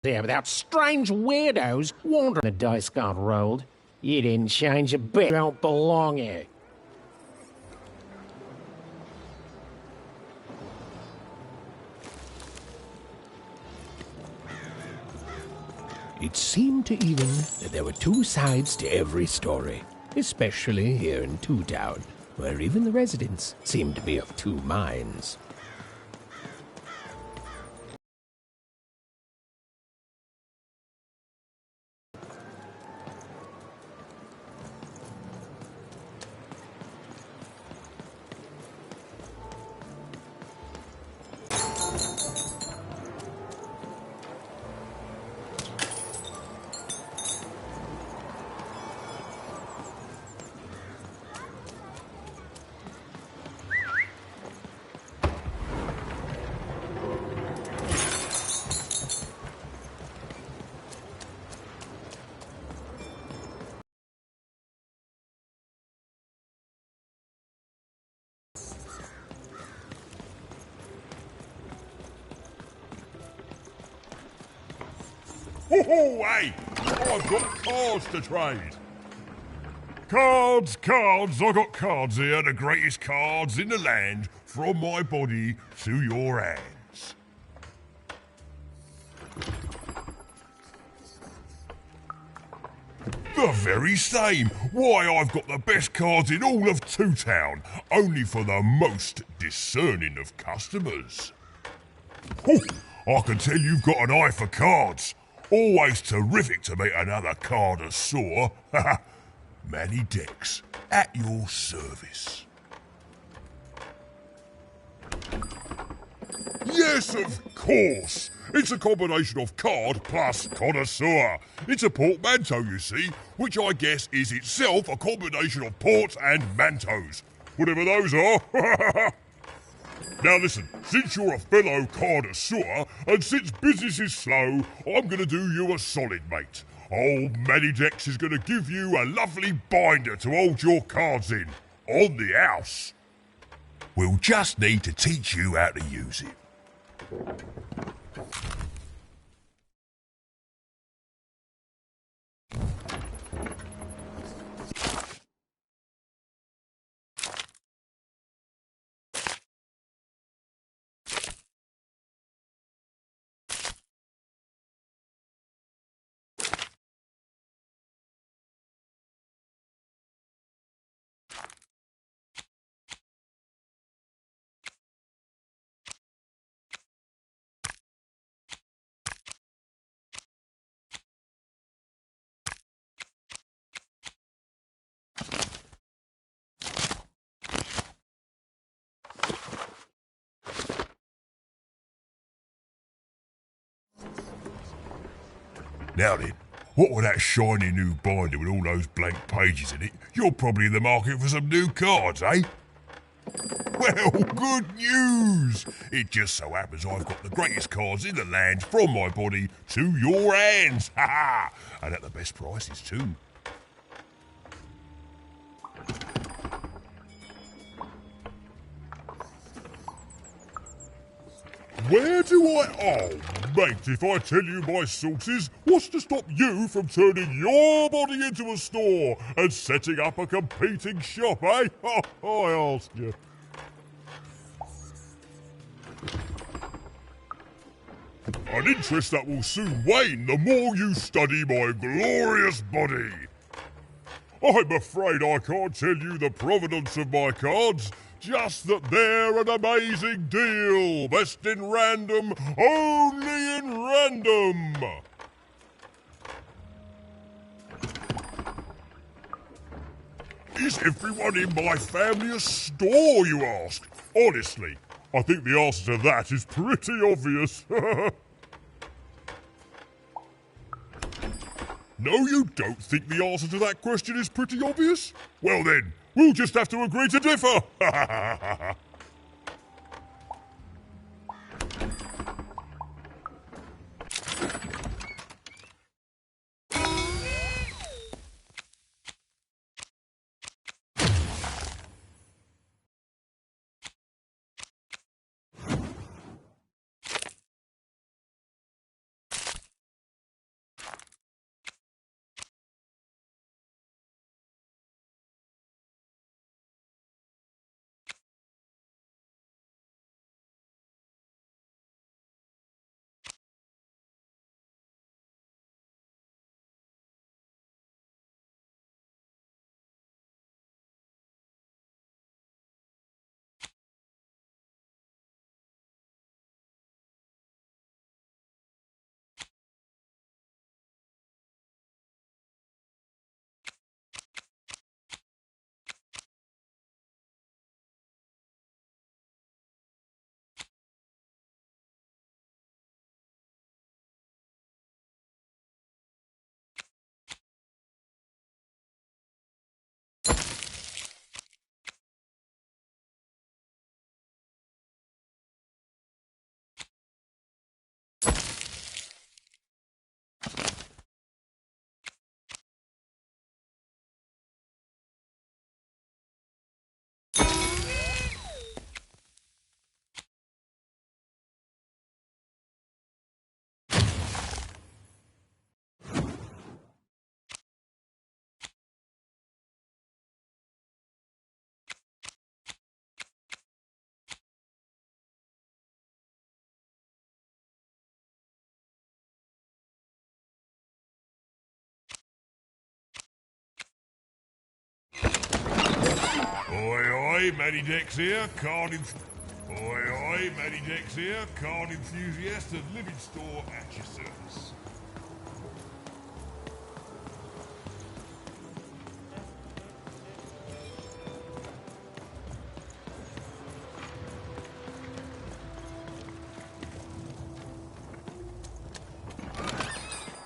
there without strange weirdos wandering. The dice got rolled. You didn't change a bit. You don't belong here. It seemed to Even that there were two sides to every story, especially here in Two Town, where even the residents seemed to be of two minds. Ho ho, hey! I've got cards to trade. Cards, cards, I got cards here, the greatest cards in the land, from my body to your hands. The very same. Why, I've got the best cards in all of Two Town, only for the most discerning of customers. Oh, I can tell you've got an eye for cards. Always terrific to meet another connoisseur. Manny Dex, at your service. Yes, of course. It's a combination of card plus connoisseur. It's a portmanteau, you see, which I guess is itself a combination of ports and mantos. Whatever those are. Now listen, since you're a fellow connoisseur, and since business is slow, I'm going to do you a solid, mate. Old Manny Dex is going to give you a lovely binder to hold your cards in, on the house. We'll just need to teach you how to use it. Now then, what with that shiny new binder with all those blank pages in it, you're probably in the market for some new cards, eh? Well, good news! It just so happens I've got the greatest cards in the land from my body to your hands, ha ha! And at the best prices too. Where do I... Oh, mate, if I tell you my sources, what's to stop you from turning your body into a store and setting up a competing shop, eh? Oh, I ask you. An interest that will soon wane the more you study my glorious body. I'm afraid I can't tell you the provenance of my cards, just that they're an amazing deal. Best in random, only in random. Is everyone in my family a store, you ask? Honestly, I think the answer to that is pretty obvious. No, you don't think the answer to that question is pretty obvious? Well then, we'll just have to agree to differ. Oi, Matty Dex here, card Matty Dex here, card enthusiast and living store at your service.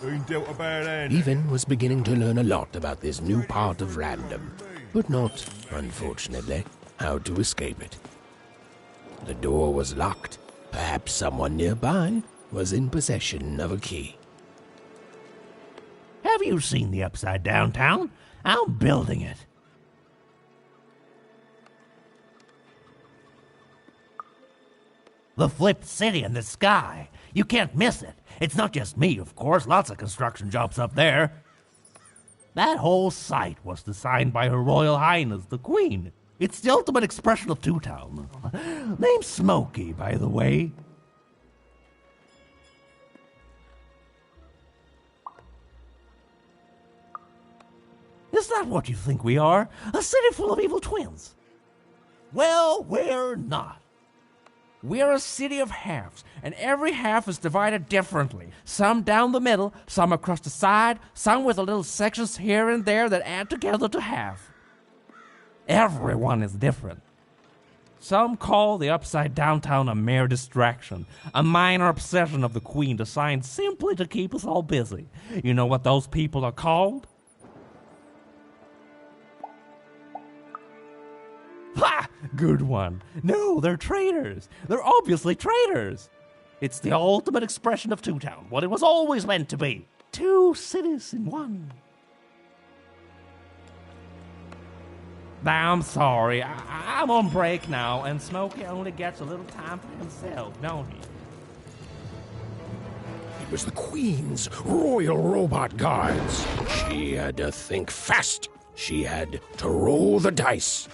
Been dealt a bad hand. Even was beginning to learn a lot about this new part of random, but not, unfortunately, how to escape it. The door was locked. Perhaps someone nearby was in possession of a key. Have you seen the Upside Downtown? I'm building it. The flipped city in the sky. You can't miss it. It's not just me, of course. Lots of construction jobs up there. That whole site was designed by Her Royal Highness, the Queen. It's the ultimate expression of Two Town. Name's Smokey, by the way. Is that what you think we are? A city full of evil twins? Well, we're not. We're a city of halves, and every half is divided differently. Some down the middle, some across the side, some with little sections here and there that add together to half. Everyone is different. Some call the Upside Downtown a mere distraction, a minor obsession of the Queen designed simply to keep us all busy. You know what those people are called? Ha! Good one. No, they're traitors. They're obviously traitors. It's the ultimate expression of Two Town, what it was always meant to be. Two cities in one. I'm sorry. I'm on break now, and Smokey only gets a little time for himself, don't he? It was the Queen's Royal Robot Guards. She had to think fast. She had to roll the dice.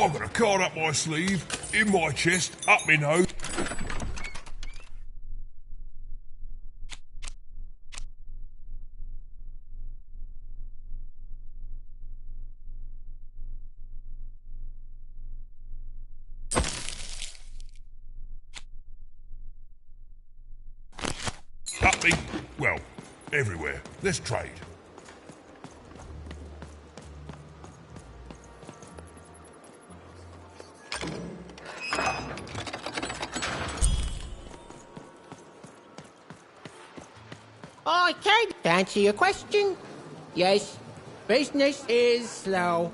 I've got a card up my sleeve, in my chest, up my nose. Up me, well, everywhere. Let's trade. Okay, to answer your question, yes, business is slow.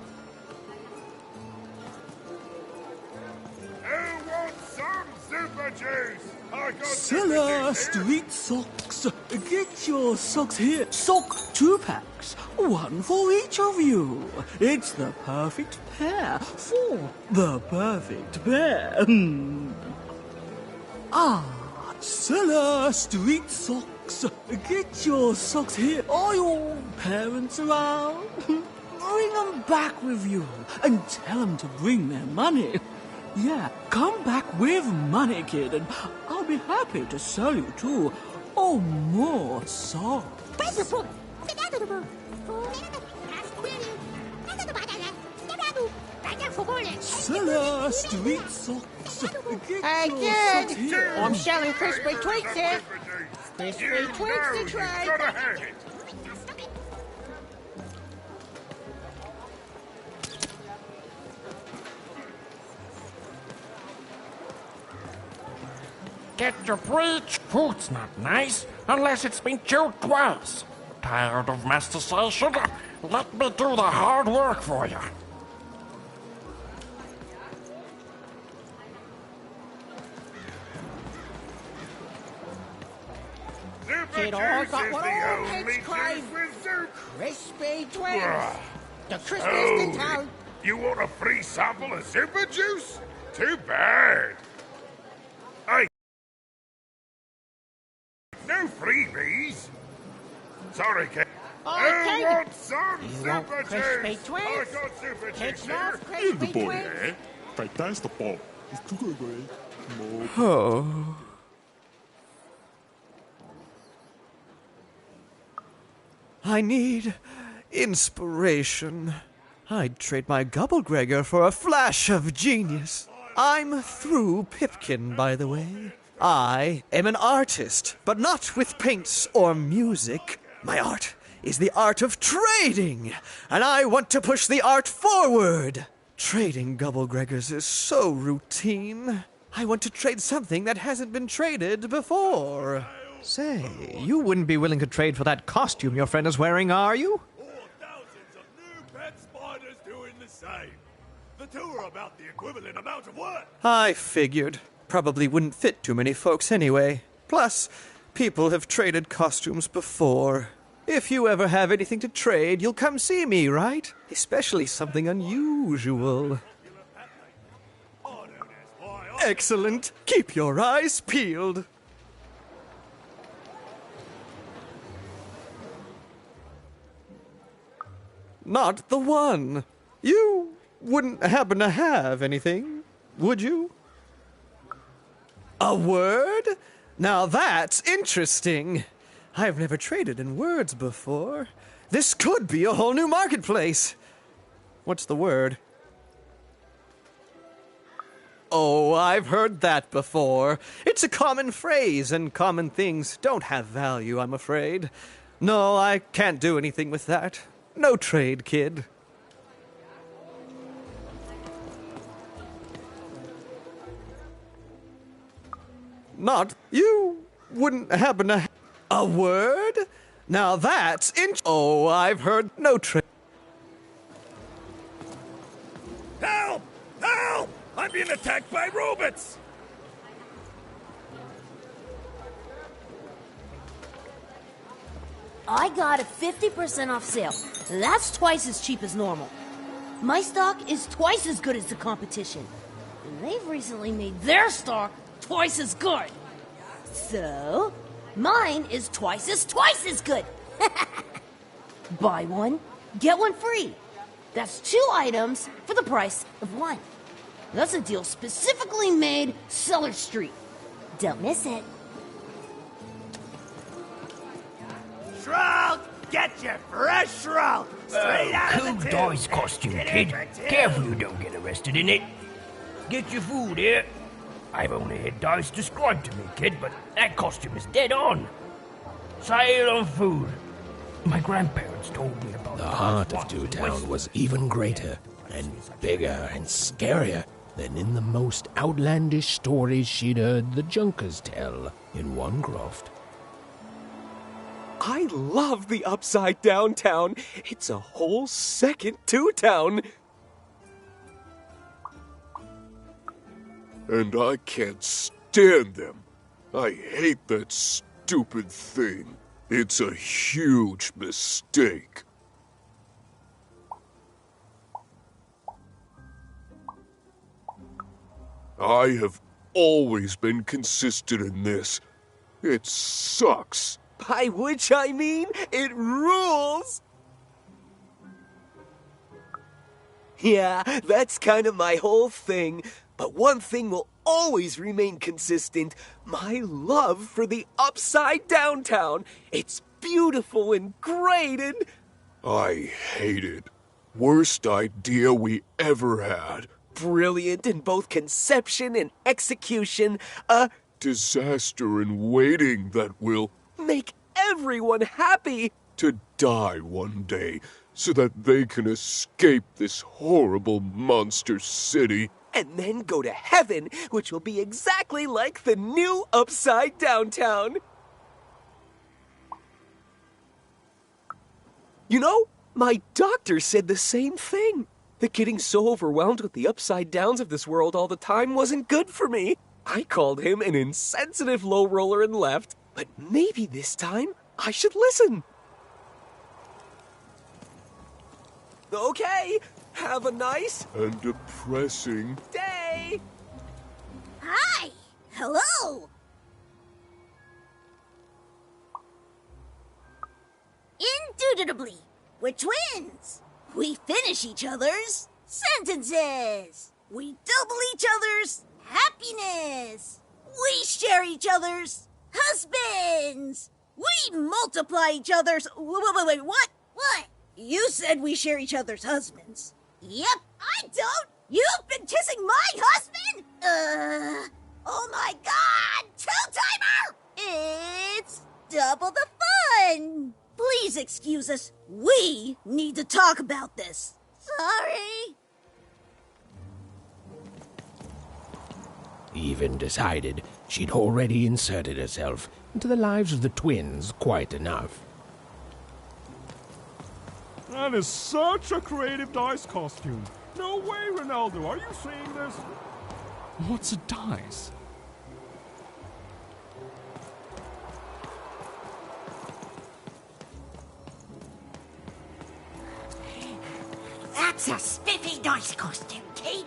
Who wants some super juice? I got Seller Street Socks. Get your socks here. Sock 2-packs. One for each of you. It's the perfect pair for the perfect pair. Seller Street Socks. Get your socks here. Are your parents around? Bring them back with you and tell them to bring their money. Yeah, come back with money, kid, and I'll be happy to sell you 2 or more socks. Seller Street Socks. Hey, Get your socks kid, here. I'm selling crispy tweets here. Crispy tweets to trade. Gotta have it. Get your breech. Food's not nice unless it's been chewed twice. Tired of mastication? Let me do the hard work for you. Kid, I got what all kids crave. Crispy twins. The crispiest in town. You want a free sample of super juice? Too bad. Hey. No freebies. Sorry, kid. Okay. Who wants some You super want crispy juice? twins? I got super Kids juice love here. crispy twins. Fantastico. Oh. I need inspiration. I'd trade my Gubblegregor for a flash of genius. I'm through Pipkin, by the way. I am an artist, but not with paints or music. My art is the art of trading, and I want to push the art forward. Trading Gubblegregors is so routine. I want to trade something that hasn't been traded before. Say, you wouldn't be willing to trade for that costume your friend is wearing, are you? Or thousands of new pet spiders doing the same. The two are about the equivalent amount of work. I figured. Probably wouldn't fit too many folks anyway. Plus, people have traded costumes before. If you ever have anything to trade, you'll come see me, right? Especially something unusual. Excellent. Keep your eyes peeled. Not the one. You wouldn't happen to have anything, would you? A word? Now that's interesting. I've never traded in words before. This could be a whole new marketplace. What's the word? Oh, I've heard that before. It's a common phrase, and common things don't have value, I'm afraid. No, I can't do anything with that. No trade, kid. Not you wouldn't happen to a word? Now that's oh, I've heard no trade. Help! Help! I'm being attacked by robots! I got a 50% off sale. That's twice as cheap as normal. My stock is twice as good as the competition. And they've recently made their stock twice as good. So, mine is twice as good. Buy one, get one free. That's 2 items for the price of 1. That's a deal specifically made Cellar Street. Don't miss it. Shroud! Get your fresh shroud! Straight out Cool of the tube. dice costume, Get kid. in for two. Careful you don't get arrested in it. Get your food here. I've only had dice described to me, kid, but that costume is dead on. Sail on food. My grandparents told me about The heart of Two Town was even greater and bigger and scarier than in the most outlandish stories she'd heard the Junkers tell in Wanecroft. I love the Upside Down Town. It's a whole second Two Town. And I can't stand them. I hate that stupid thing. It's a huge mistake. I have always been consistent in this. It sucks. By which I mean, it rules! Yeah, that's kind of my whole thing. But one thing will always remain consistent. My love for the Upside Down Town. It's beautiful and great and... I hate it. Worst idea we ever had. brilliant in both conception and execution. A disaster in waiting that will make everyone happy. To die one day so that they can escape this horrible monster city. And then go to heaven, which will be exactly like the new Upside Down Town. You know, my doctor said the same thing. That getting so overwhelmed with the upside downs of this world all the time wasn't good for me. I called him an insensitive low roller and left. But maybe this time I should listen. Okay, have a nice and depressing day. Hi! Hello! Indubitably, we're twins. We finish each other's sentences. We double each other's happiness. We share each other's husbands. We multiply each other's... Wait, what? What? You said we share each other's husbands. Yep, I don't. You've been kissing my husband? Oh my God! Two-timer! It's double the fun. Please excuse us. We need to talk about this. Sorry. Even decided she'd already inserted herself into the lives of the twins quite enough. That is such a creative dice costume. No way, Ronaldo. Are you seeing this? What's a dice? That's a spiffy dice costume, kid.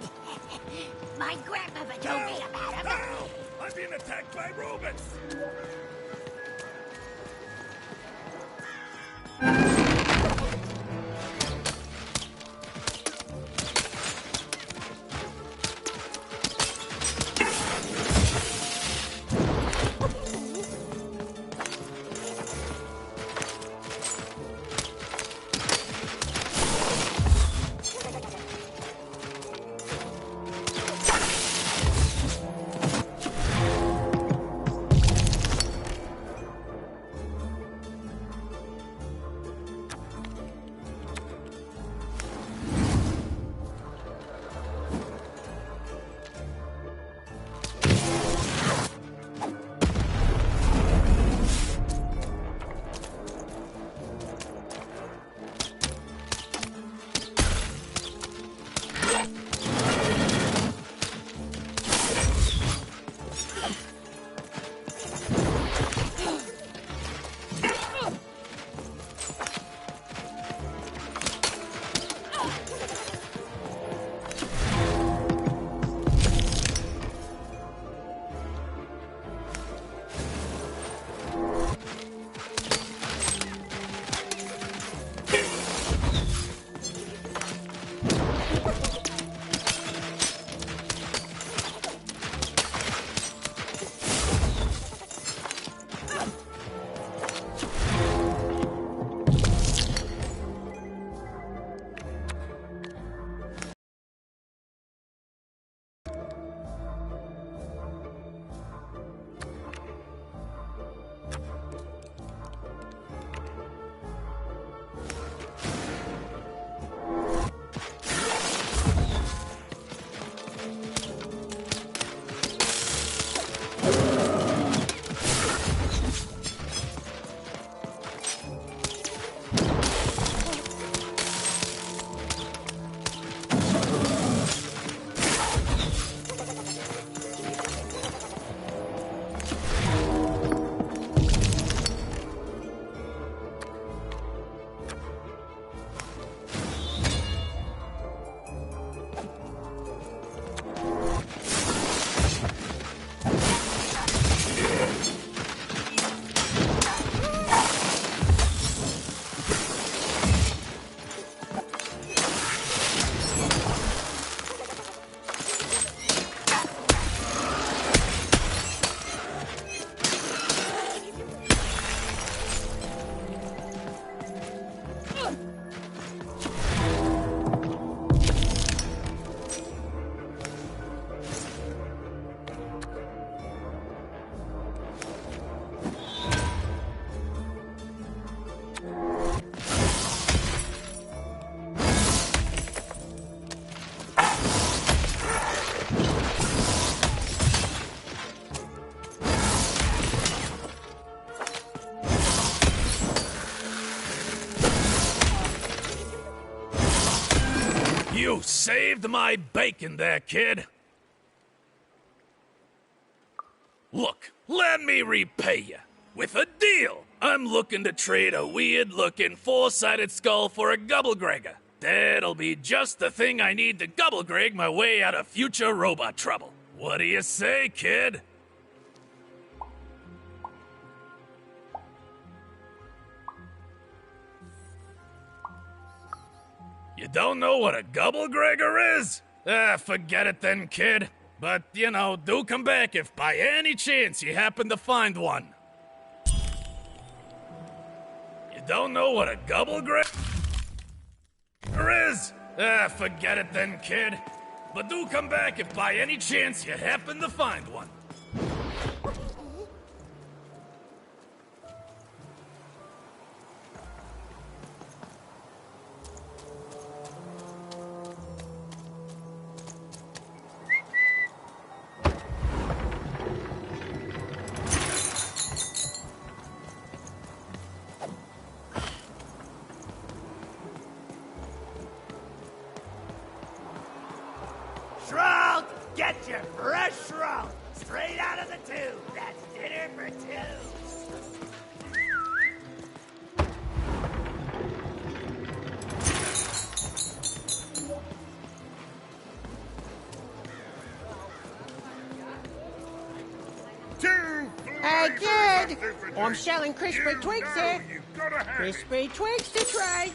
My grandmother told me about him. Ow! I'm being attacked by robots! You saved my bacon there, kid. Look, let me repay you with a deal. I'm looking to trade a weird-looking four-sided skull for a Gubblegregor. That'll be just the thing I need to Gubblegreg my way out of future robot trouble. What do you say, kid? You don't know what a Gubblegregor is? Forget it then, kid. But, you know, do come back if by any chance you happen to find one. You don't know what a Gubblegregor is? Forget it then, kid. But do come back if by any chance you happen to find one. Shroud! Get your fresh shroud! Straight out of the tube! That's dinner for two! Hey, kid! I'm selling crispy twigs here. Crispy twigs to trade.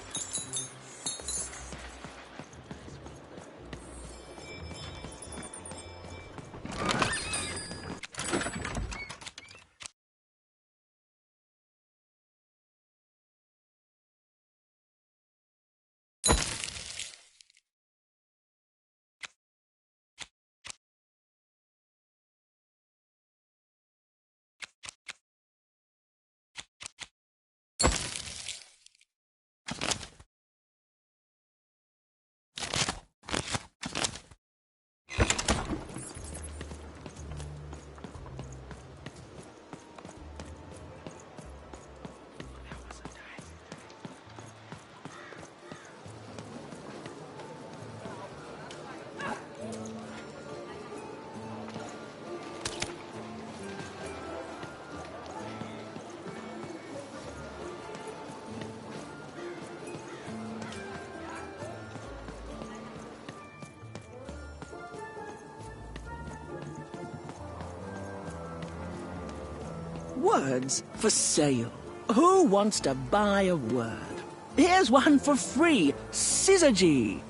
Words for sale. Who wants to buy a word? Here's one for free. Syzygy.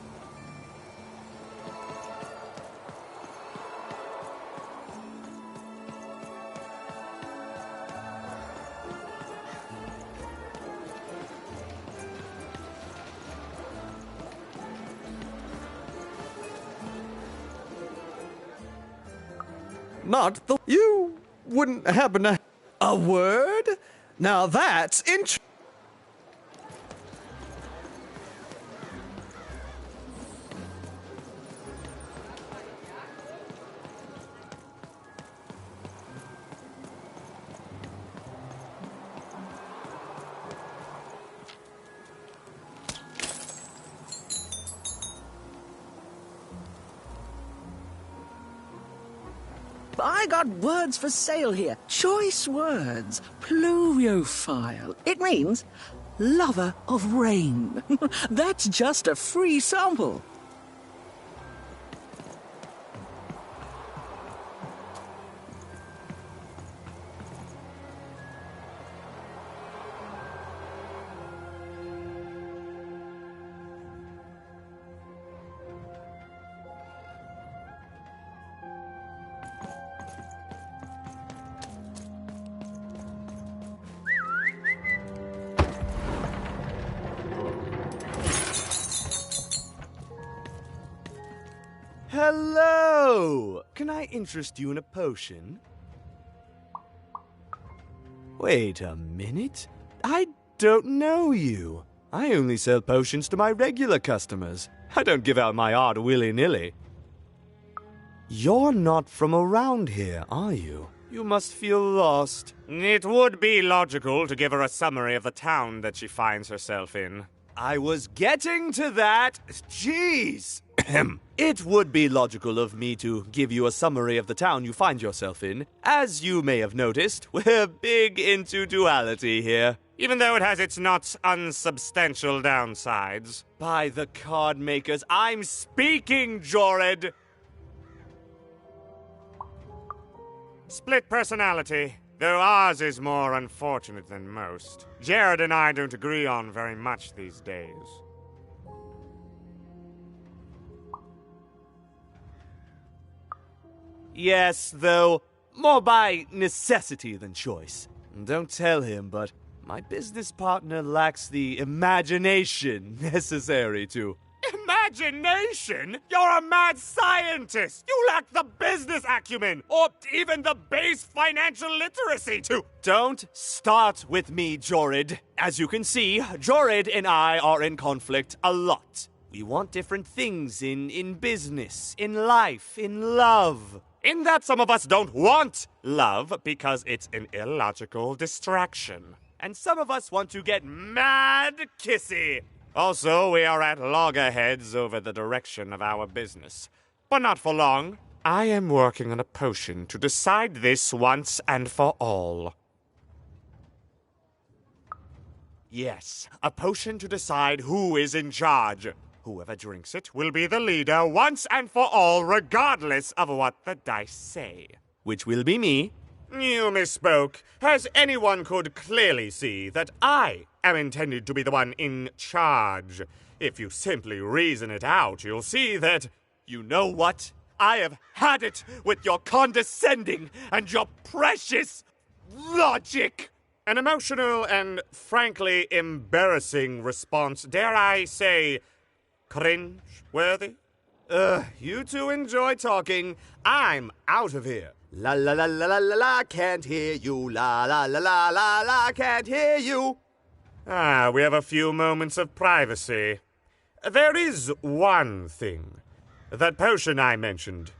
Not the... You wouldn't happen to... A word? Now that's interesting. I got words for sale here. Choice words. Pluviophile. It means lover of rain. That's just a free sample. Hello! Can I interest you in a potion? Wait a minute. I don't know you. I only sell potions to my regular customers. I don't give out my art willy-nilly. You're not from around here, are you? You must feel lost. It would be logical to give her a summary of the town that she finds herself in. I was getting to that. Jeez. It would be logical of me to give you a summary of the town you find yourself in. As you may have noticed, we're big into duality here. Even though it has its not unsubstantial downsides. By the card makers, I'm speaking, Jorid! Split personality, though ours is more unfortunate than most. Jared and I don't agree on very much these days. Yes, though, more by necessity than choice. Don't tell him, but my business partner lacks the imagination necessary to... Imagination? You're a mad scientist! You lack the business acumen, or even the base financial literacy to... Don't start with me, Jorid. As you can see, Jorid and I are in conflict a lot. We want different things in business, in life, in love. In that some of us don't want love because it's an illogical distraction. And some of us want to get mad kissy. Also, we are at loggerheads over the direction of our business. But not for long. I am working on a potion to decide this once and for all. Yes, a potion to decide who is in charge. Whoever drinks it will be the leader once and for all, regardless of what the dice say. Which will be me. You misspoke, as anyone could clearly see that I am intended to be the one in charge. If you simply reason it out, you'll see that... You know what? I have had it with your condescending and your precious logic. An emotional and frankly embarrassing response, dare I say... cringe-worthy? You two enjoy talking. I'm out of here. La la la la la la la, can't hear you. La la la la la la, can't hear you. We have a few moments of privacy. There is one thing. That potion I mentioned.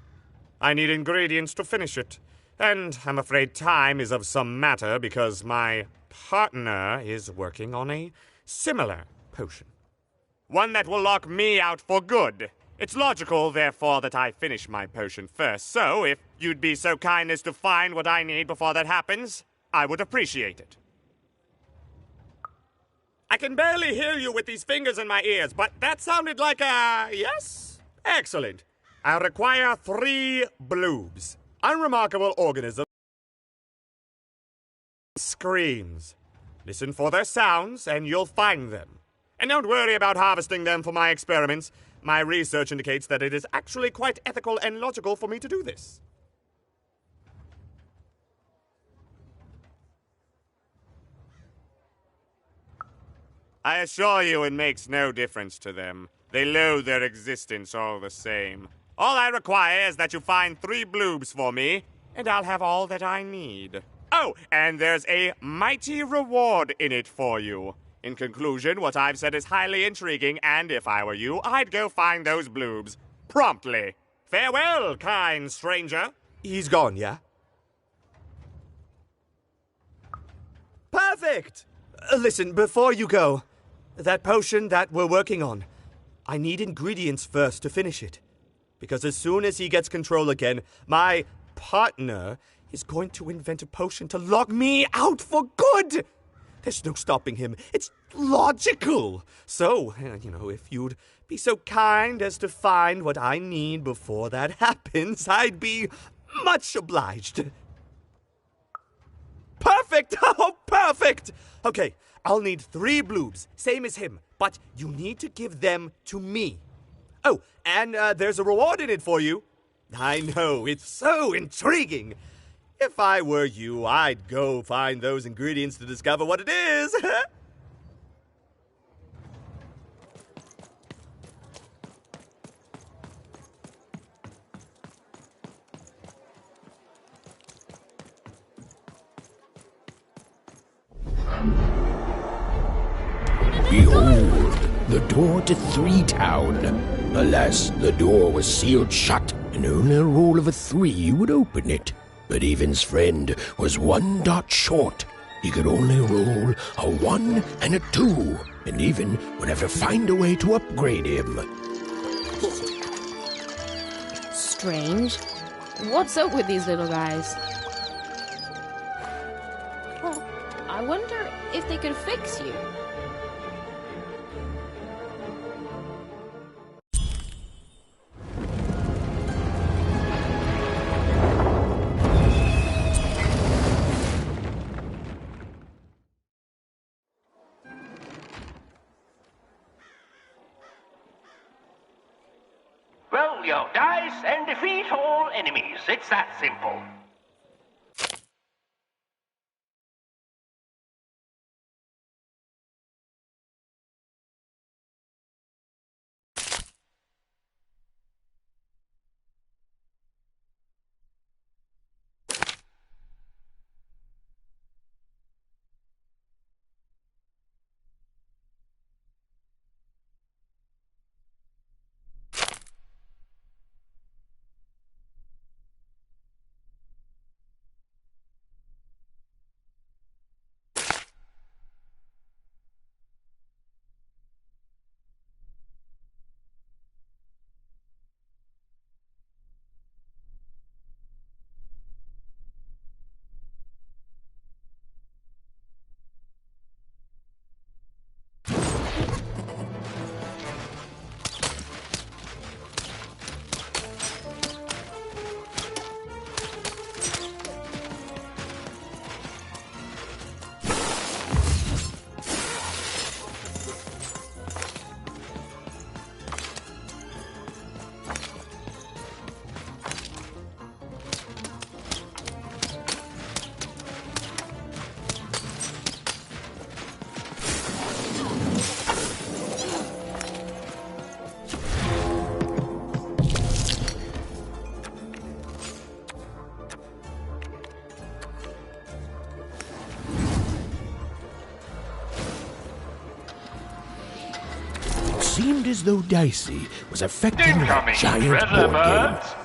I need ingredients to finish it. And I'm afraid time is of some matter because my partner is working on a similar potion. One that will lock me out for good. It's logical, therefore, that I finish my potion first. So, if you'd be so kind as to find what I need before that happens, I would appreciate it. I can barely hear you with these fingers in my ears, but that sounded like a... yes? Excellent. I require 3 bloobs. Unremarkable organisms. Screams. Listen for their sounds, and you'll find them. And don't worry about harvesting them for my experiments. My research indicates that it is actually quite ethical and logical for me to do this. I assure you it makes no difference to them. They loathe their existence all the same. All I require is that you find 3 bloobs for me, and I'll have all that I need. Oh, and there's a mighty reward in it for you. In conclusion, what I've said is highly intriguing, and if I were you, I'd go find those bloobs. Promptly. Farewell, kind stranger. He's gone, yeah? Perfect! Listen, before you go, that potion that we're working on, I need ingredients first to finish it. Because as soon as he gets control again, my partner is going to invent a potion to lock me out for good! There's no stopping him. It's logical. So, if you'd be so kind as to find what I need before that happens, I'd be much obliged. Perfect! Oh, perfect! Okay, I'll need 3 bloobs, same as him, but you need to give them to me. Oh, and there's a reward in it for you. I know, it's so intriguing. If I were you, I'd go find those ingredients to discover what it is. Behold, the door to 3 Town. Alas, the door was sealed shut, and only a roll of a 3 would open it. But Evan's friend was 1 dot short. he could only roll a 1 and a 2, and even would have to find a way to upgrade him. Strange. What's up with these little guys? Well, I wonder if they could fix you. Roll your dice and defeat all enemies. It's that simple. Seemed as though Dicey was affecting that Incoming giant treasure board birds. game.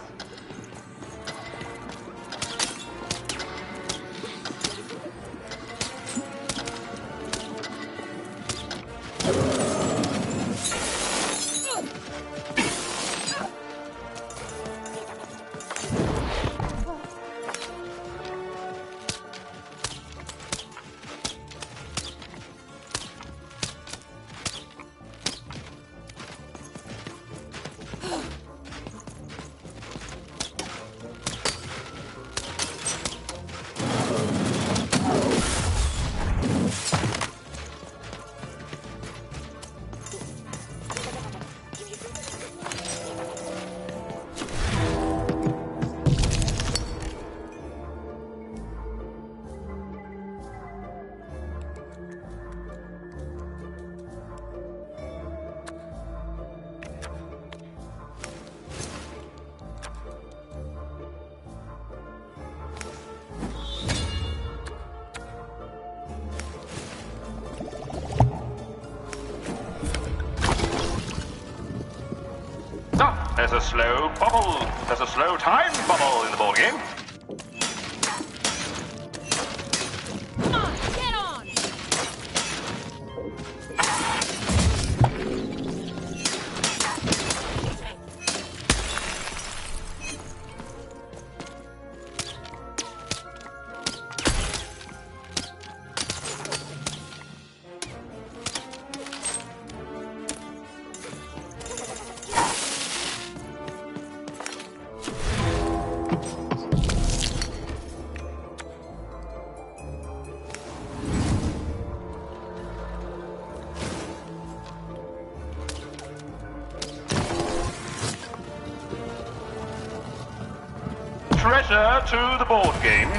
There's a slow bubble. There's a slow time bubble in the ball game. Come on, get on! Treasure to the board game.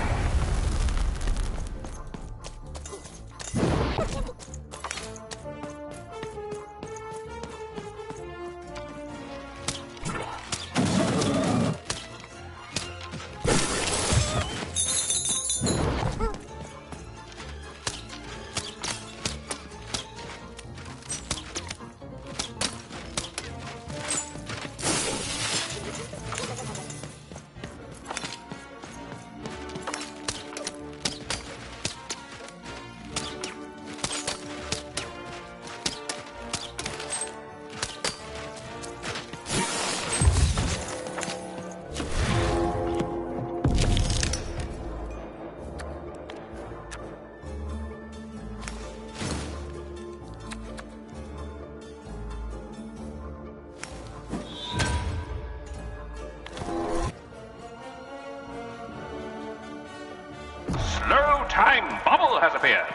time bubble has appeared.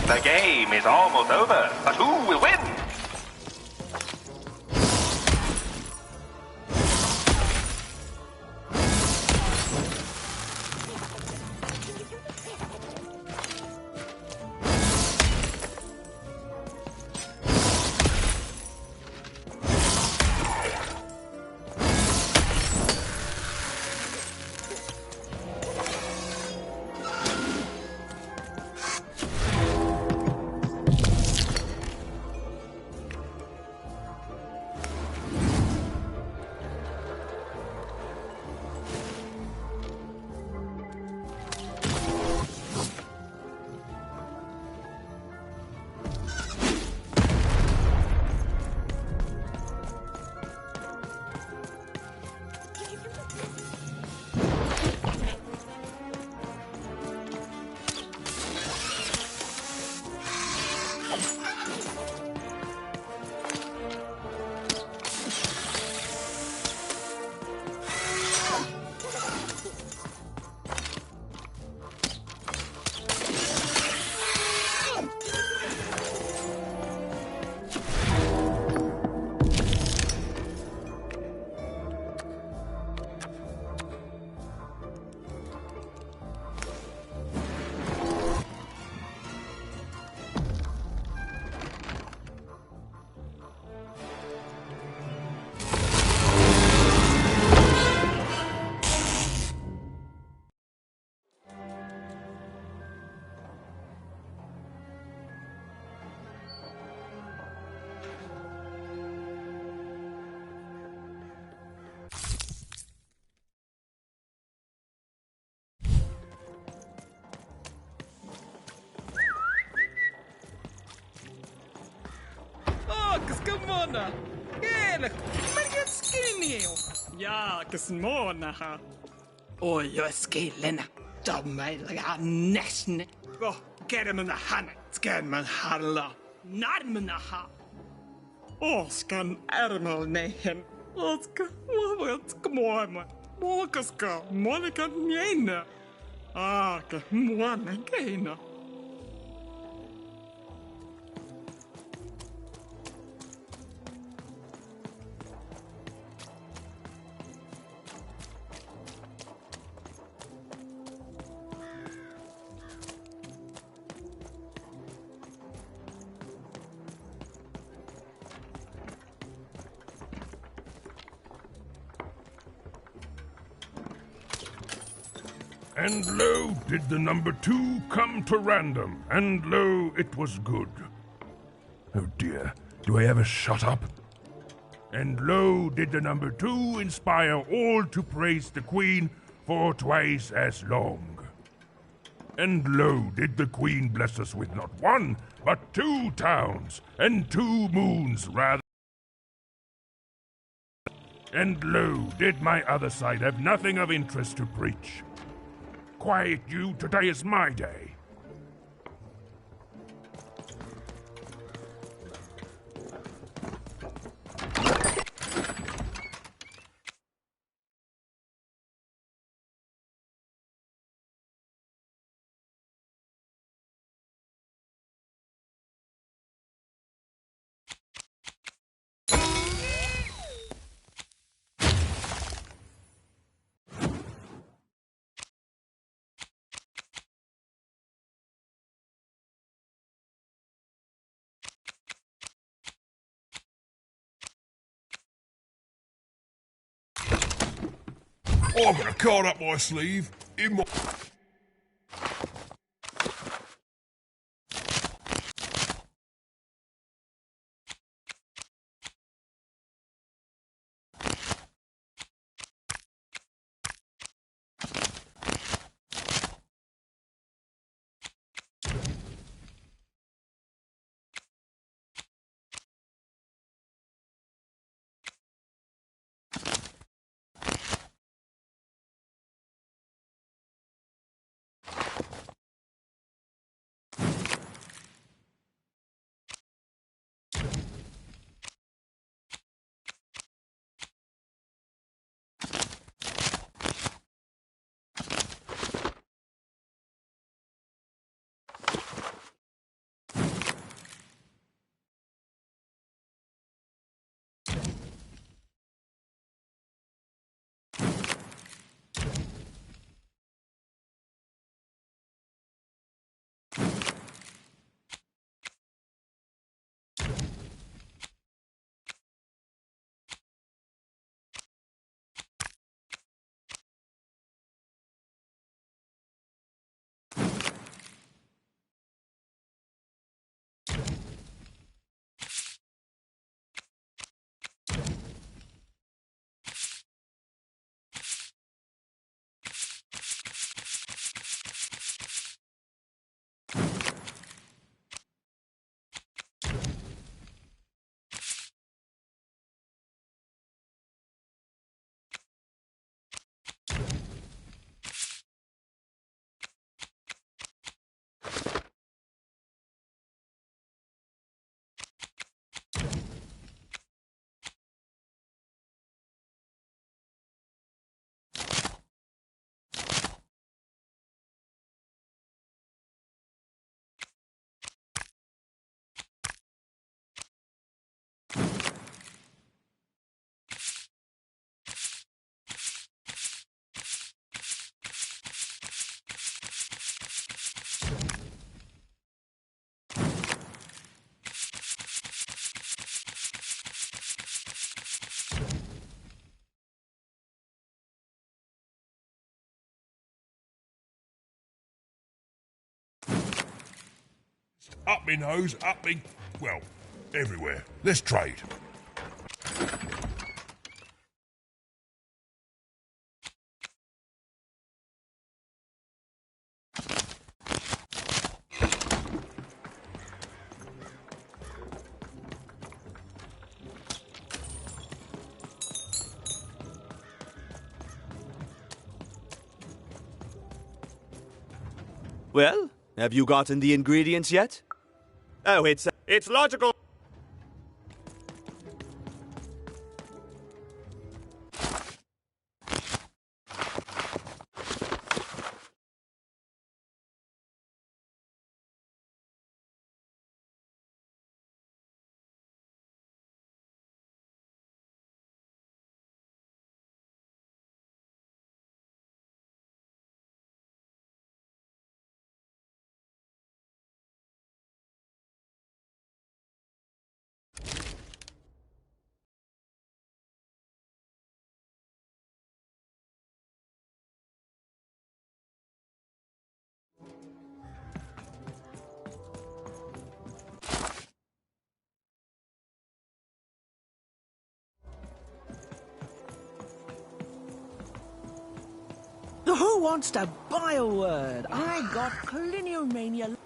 The game is almost over, but who will win? Mona! Gel! Merget skinny! Ja, Mona! Oi, jag skillena. De är laga nästan. Gå, get him in the hand. Skan man halla. Narmna ha. Oskan ärmel nehen. Oska, vad skmåma. Mokaska, Monika njena. Aka, Mona geina. And lo, did the number 2 come to random, and lo, it was good. Oh dear, do I ever shut up? And lo, did the number 2 inspire all to praise the Queen for twice as long. And lo, did the Queen bless us with not 1, but 2 towns, and 2 moons rather. And lo, did my other side have nothing of interest to preach. Quiet you, today is my day. I've got a card up my sleeve in my... up me nose, up me... well, everywhere. Let's trade. Well, have you gotten the ingredients yet? Oh, it's logical. Who wants to buy a word? I got Cliniomania.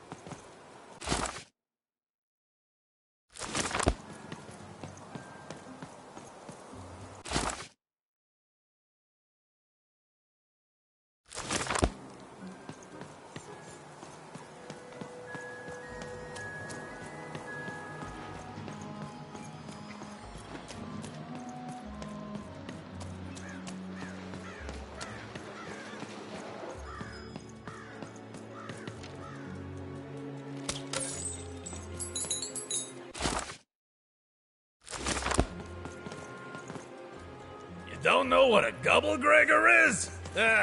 Don't know what a Gubblegregor is?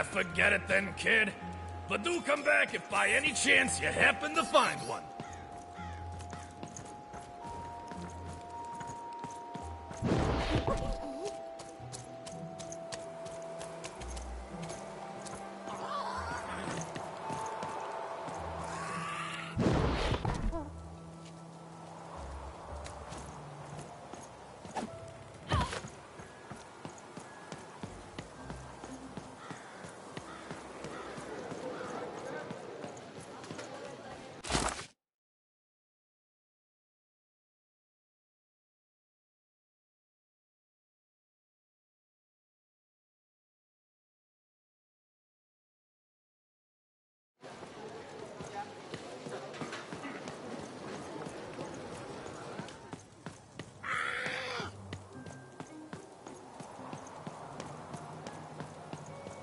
Forget it then, kid. But do come back if by any chance you happen to find one.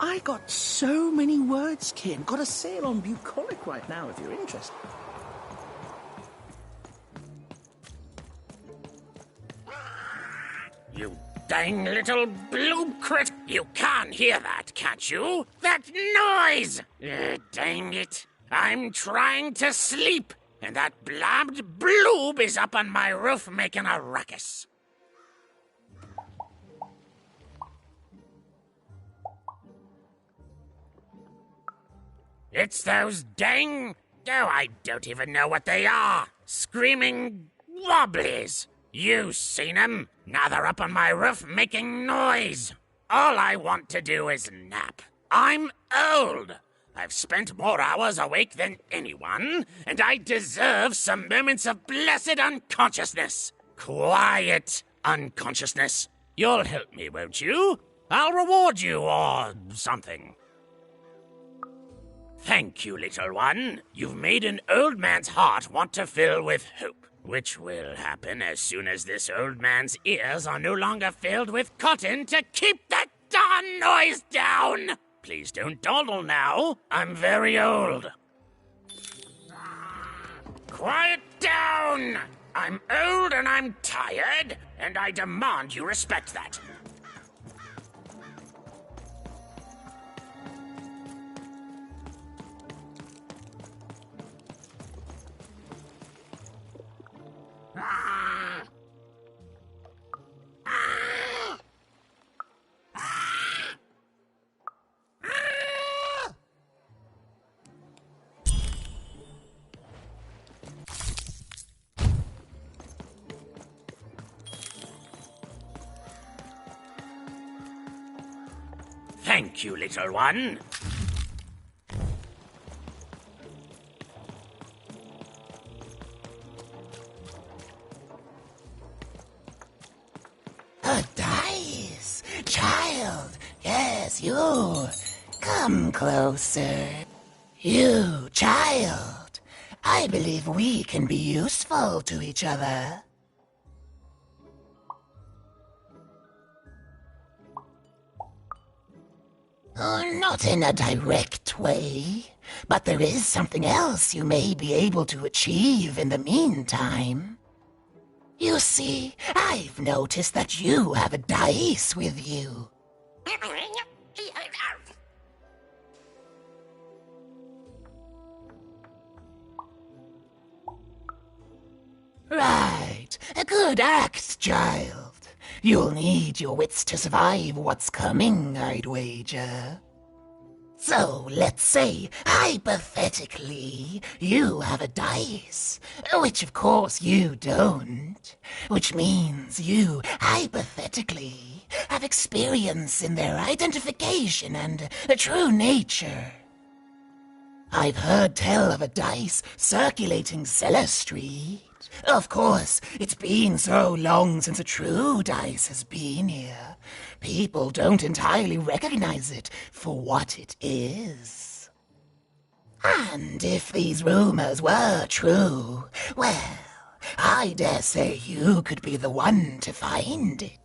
I got so many words, kid. Got a sale on Bucolic right now if you're interested. You dang little blue crit! You can't hear that, can't you? That noise! Dang it. I'm trying to sleep, and that blabbed bloob is up on my roof making a ruckus. It's those dang... oh, I don't even know what they are. Screaming wobblies. You seen 'em? Now they're up on my roof making noise. All I want to do is nap. I'm old. I've spent more hours awake than anyone, and I deserve some moments of blessed unconsciousness. Quiet unconsciousness. You'll help me, won't you? I'll reward you or something. Thank you, little one. You've made an old man's heart want to fill with hope, which will happen as soon as this old man's ears are no longer filled with cotton to keep that darn noise down. Please don't dawdle now. I'm very old. Quiet down! I'm old and I'm tired, and I demand you respect that. Thank you, little one. A dice! Child! Yes, you! Come closer. You, child! I believe we can be useful to each other. Not in a direct way, but there is something else you may be able to achieve in the meantime. You see, I've noticed that you have a dice with you. Right, a good act, child. You'll need your wits to survive what's coming, I'd wager. So, let's say, hypothetically, you have a dice, which of course you don't, which means you, hypothetically, have experience in their identification and true nature. I've heard tell of a dice circulating Cellar Street. Of course, it's been so long since a true dice has been here. People don't entirely recognize it for what it is. And if these rumors were true, well, I dare say you could be the one to find it.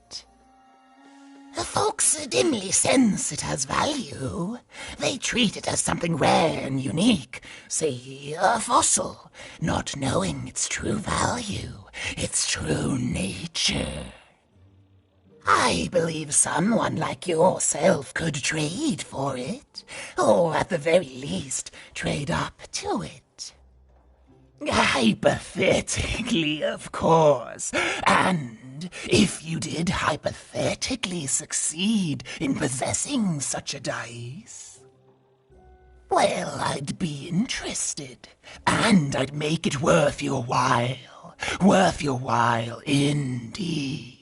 Folks dimly sense it has value. They treat it as something rare and unique, say a fossil, not knowing its true value, its true nature. I believe someone like yourself could trade for it, or at the very least, trade up to it. Hypothetically, of course, and if you did hypothetically succeed in possessing such a dice, well, I'd be interested, and I'd make it worth your while indeed.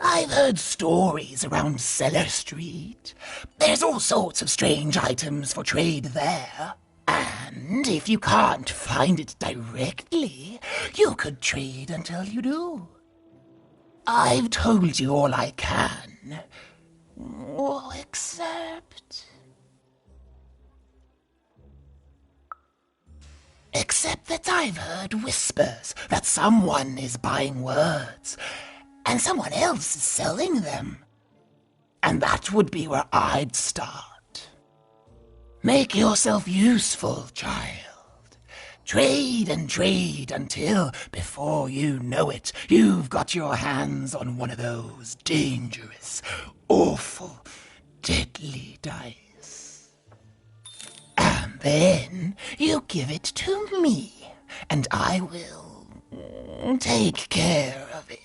I've heard stories around Cellar Street. There's all sorts of strange items for trade there. And if you can't find it directly, you could trade until you do. I've told you all I can. Except that I've heard whispers that someone is buying words, and someone else is selling them. And that would be where I'd start. Make yourself useful, child. Trade and trade until, before you know it, you've got your hands on one of those dangerous, awful, deadly dice. And then you give it to me, and I will take care of it.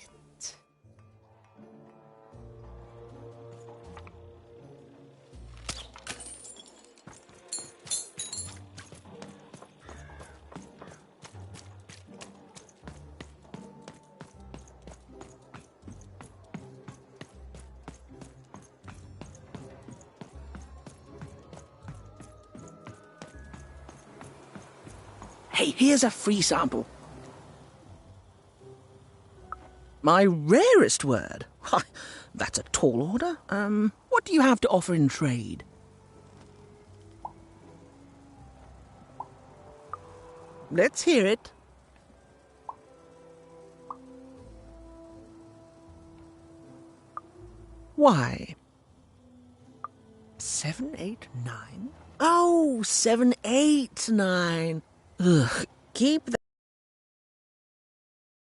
Hey, here's a free sample. My rarest word? Why, that's a tall order. What do you have to offer in trade? Let's hear it. Why? 7, 8, 9? Oh, 7, 8, 9. Ugh, keep that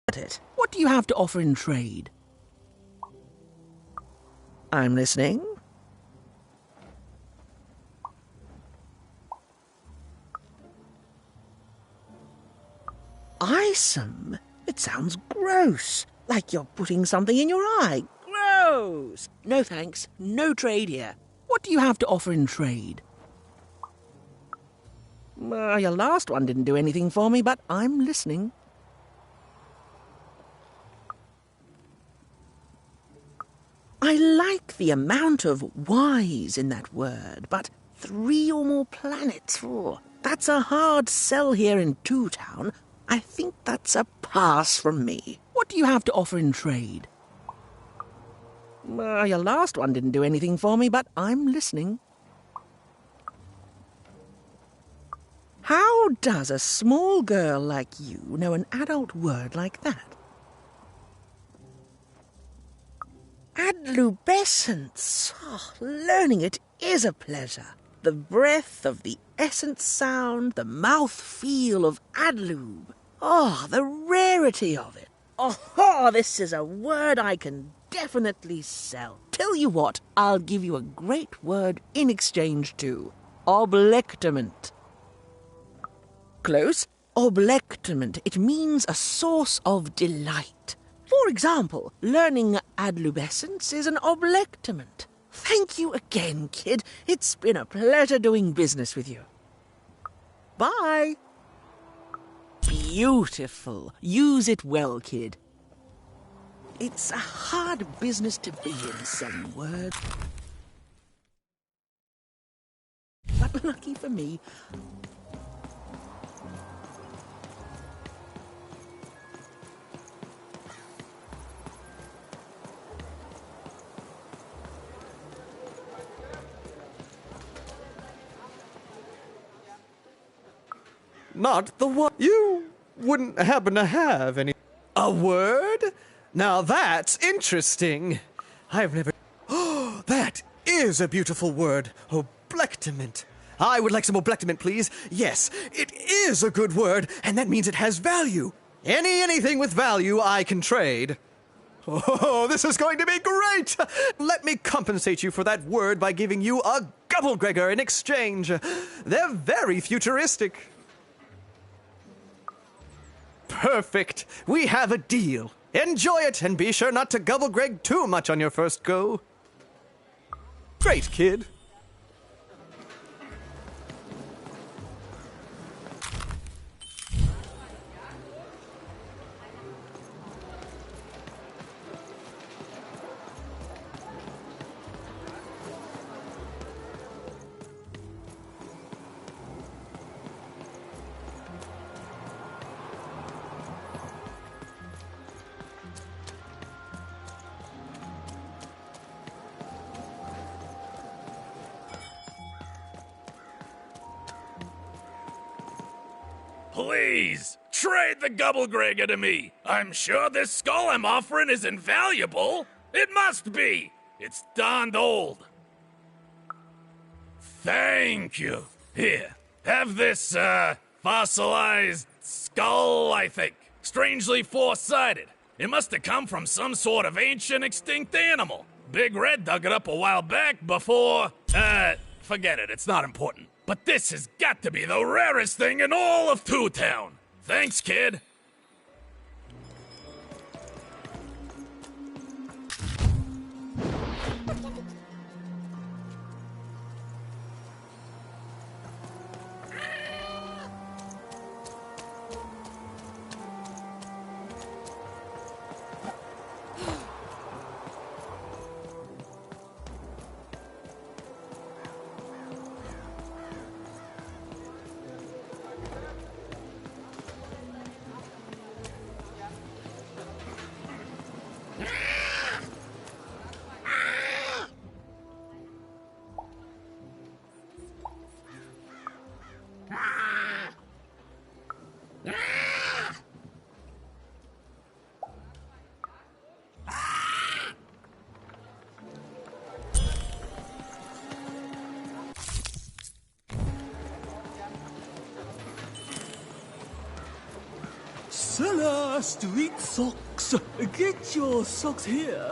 at it. What do you have to offer in trade? I'm listening. Eyesome? It sounds gross. Like you're putting something in your eye. Gross! No thanks. No trade here. What do you have to offer in trade? Your last one didn't do anything for me, but I'm listening. I like the amount of Y's in that word, but 3 or more planets, that's a hard sell here in Two Town. I think that's a pass from me. What do you have to offer in trade? Your last one didn't do anything for me, but I'm listening. How does a small girl like you know an adult word like that? Adlubescence. Oh, learning it is a pleasure. The breath of the essence sound, the mouth feel of adlube. Oh, the rarity of it. Oh, this is a word I can definitely sell. Tell you what, I'll give you a great word in exchange too. Oblectament. Close. Oblectament. It means a source of delight. For example, learning adlubescence is an oblectament. Thank you again, kid. It's been a pleasure doing business with you. Bye. Beautiful. Use it well, kid. It's a hard business to be in, selling words. But lucky for me, Not the one. You wouldn't happen to have any. A word? Now that's interesting. I've never. Oh, that is a beautiful word. Oblectament. I would like some oblectament, please. Yes, it is a good word, and that means it has value. Anything with value I can trade. Oh, this is going to be great! Let me compensate you for that word by giving you a Gubblegregor in exchange. They're very futuristic. Perfect. We have a deal. Enjoy it, and be sure not to Gubblegreg too much on your first go. Great, kid. Please, trade the Gubblegregor to me. I'm sure this skull I'm offering is invaluable. It must be. It's darned old. Thank you. Here, have this, fossilized skull, I think. Strangely four-sided. It must have come from some sort of ancient extinct animal. Big Red dug it up a while back before, forget it, it's not important. But this has got to be the rarest thing in all of Two Town. Thanks, kid. Seller Street Socks. Get your socks here.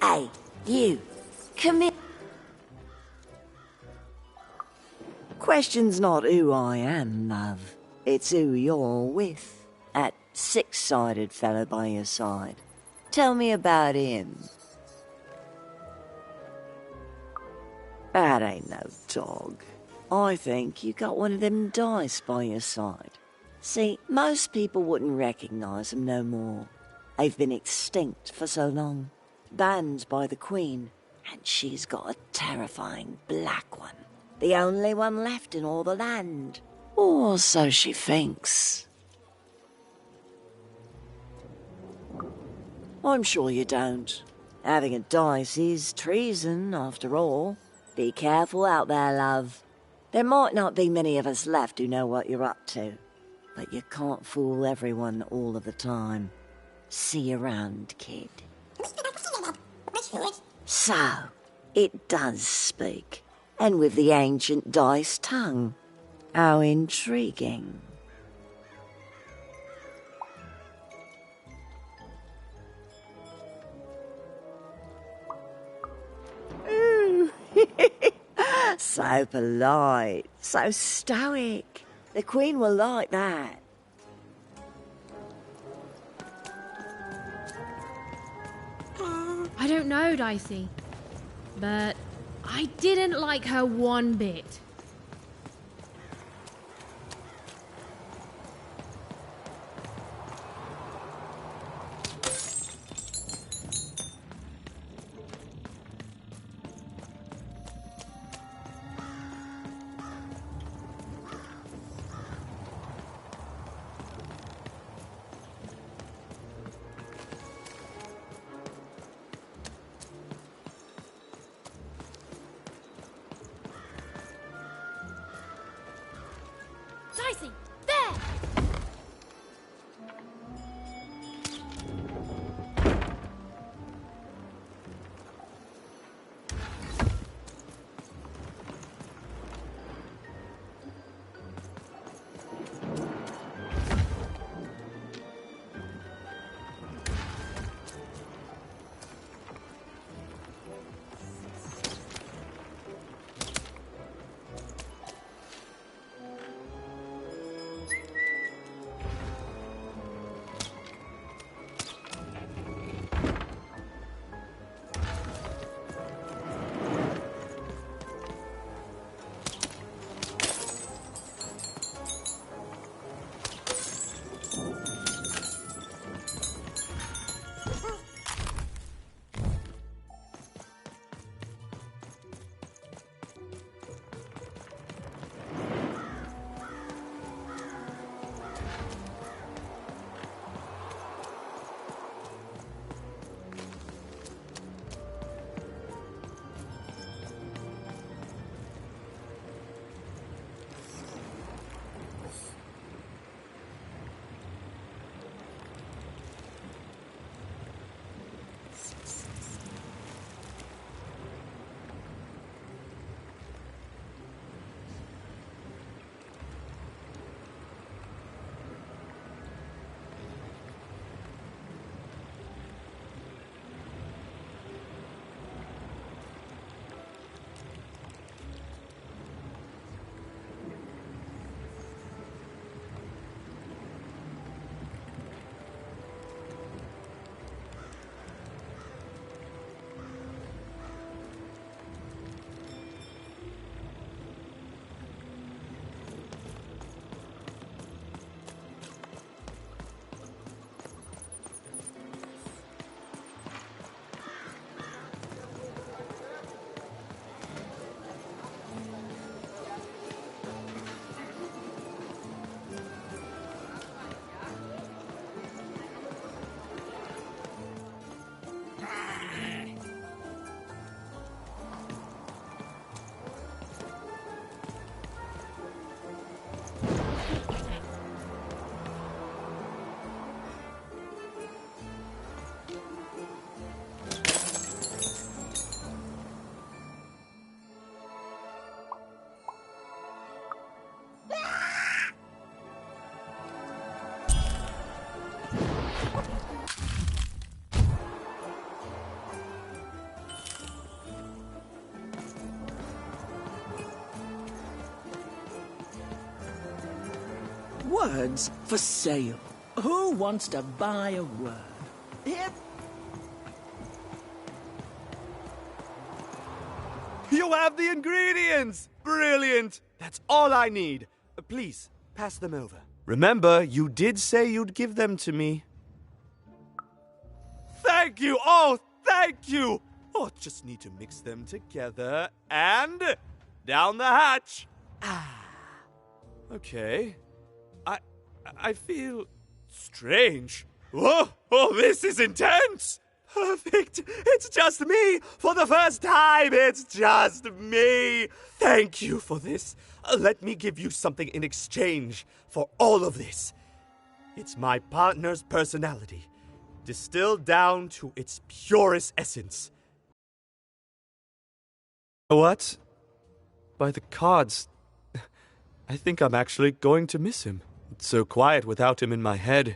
Hey, you. Come here. Question's not who I am, love. It's who you're with. That six-sided fella by your side. Tell me about him. That ain't no dog. I think you got one of them dice by your side. See, most people wouldn't recognize 'em no more. They've been extinct for so long. Banned by the Queen, and she's got a terrifying black one. The only one left in all the land. Or so she thinks. I'm sure you don't. Having a dice is treason, after all. Be careful out there, love. There might not be many of us left who know what you're up to, but you can't fool everyone all of the time. See you around, kid. So, it does speak, and with the ancient dice tongue. How intriguing. Ooh. So polite, so stoic. The Queen will like that. I don't know, Dicey, but I didn't like her one bit. Dicey, there! Words for sale. Who wants to buy a word? Here. You have the ingredients! Brilliant! That's all I need. Please, pass them over. Remember, you did say you'd give them to me. Thank you! Oh, thank you! Oh, just need to mix them together and down the hatch. Okay. I feel strange. Whoa! Oh, this is intense! Perfect! It's just me! For the first time, it's just me! Thank you for this. Let me give you something in exchange for all of this. It's my partner's personality, distilled down to its purest essence. What? By the cards, I think I'm actually going to miss him. It's so quiet without him in my head.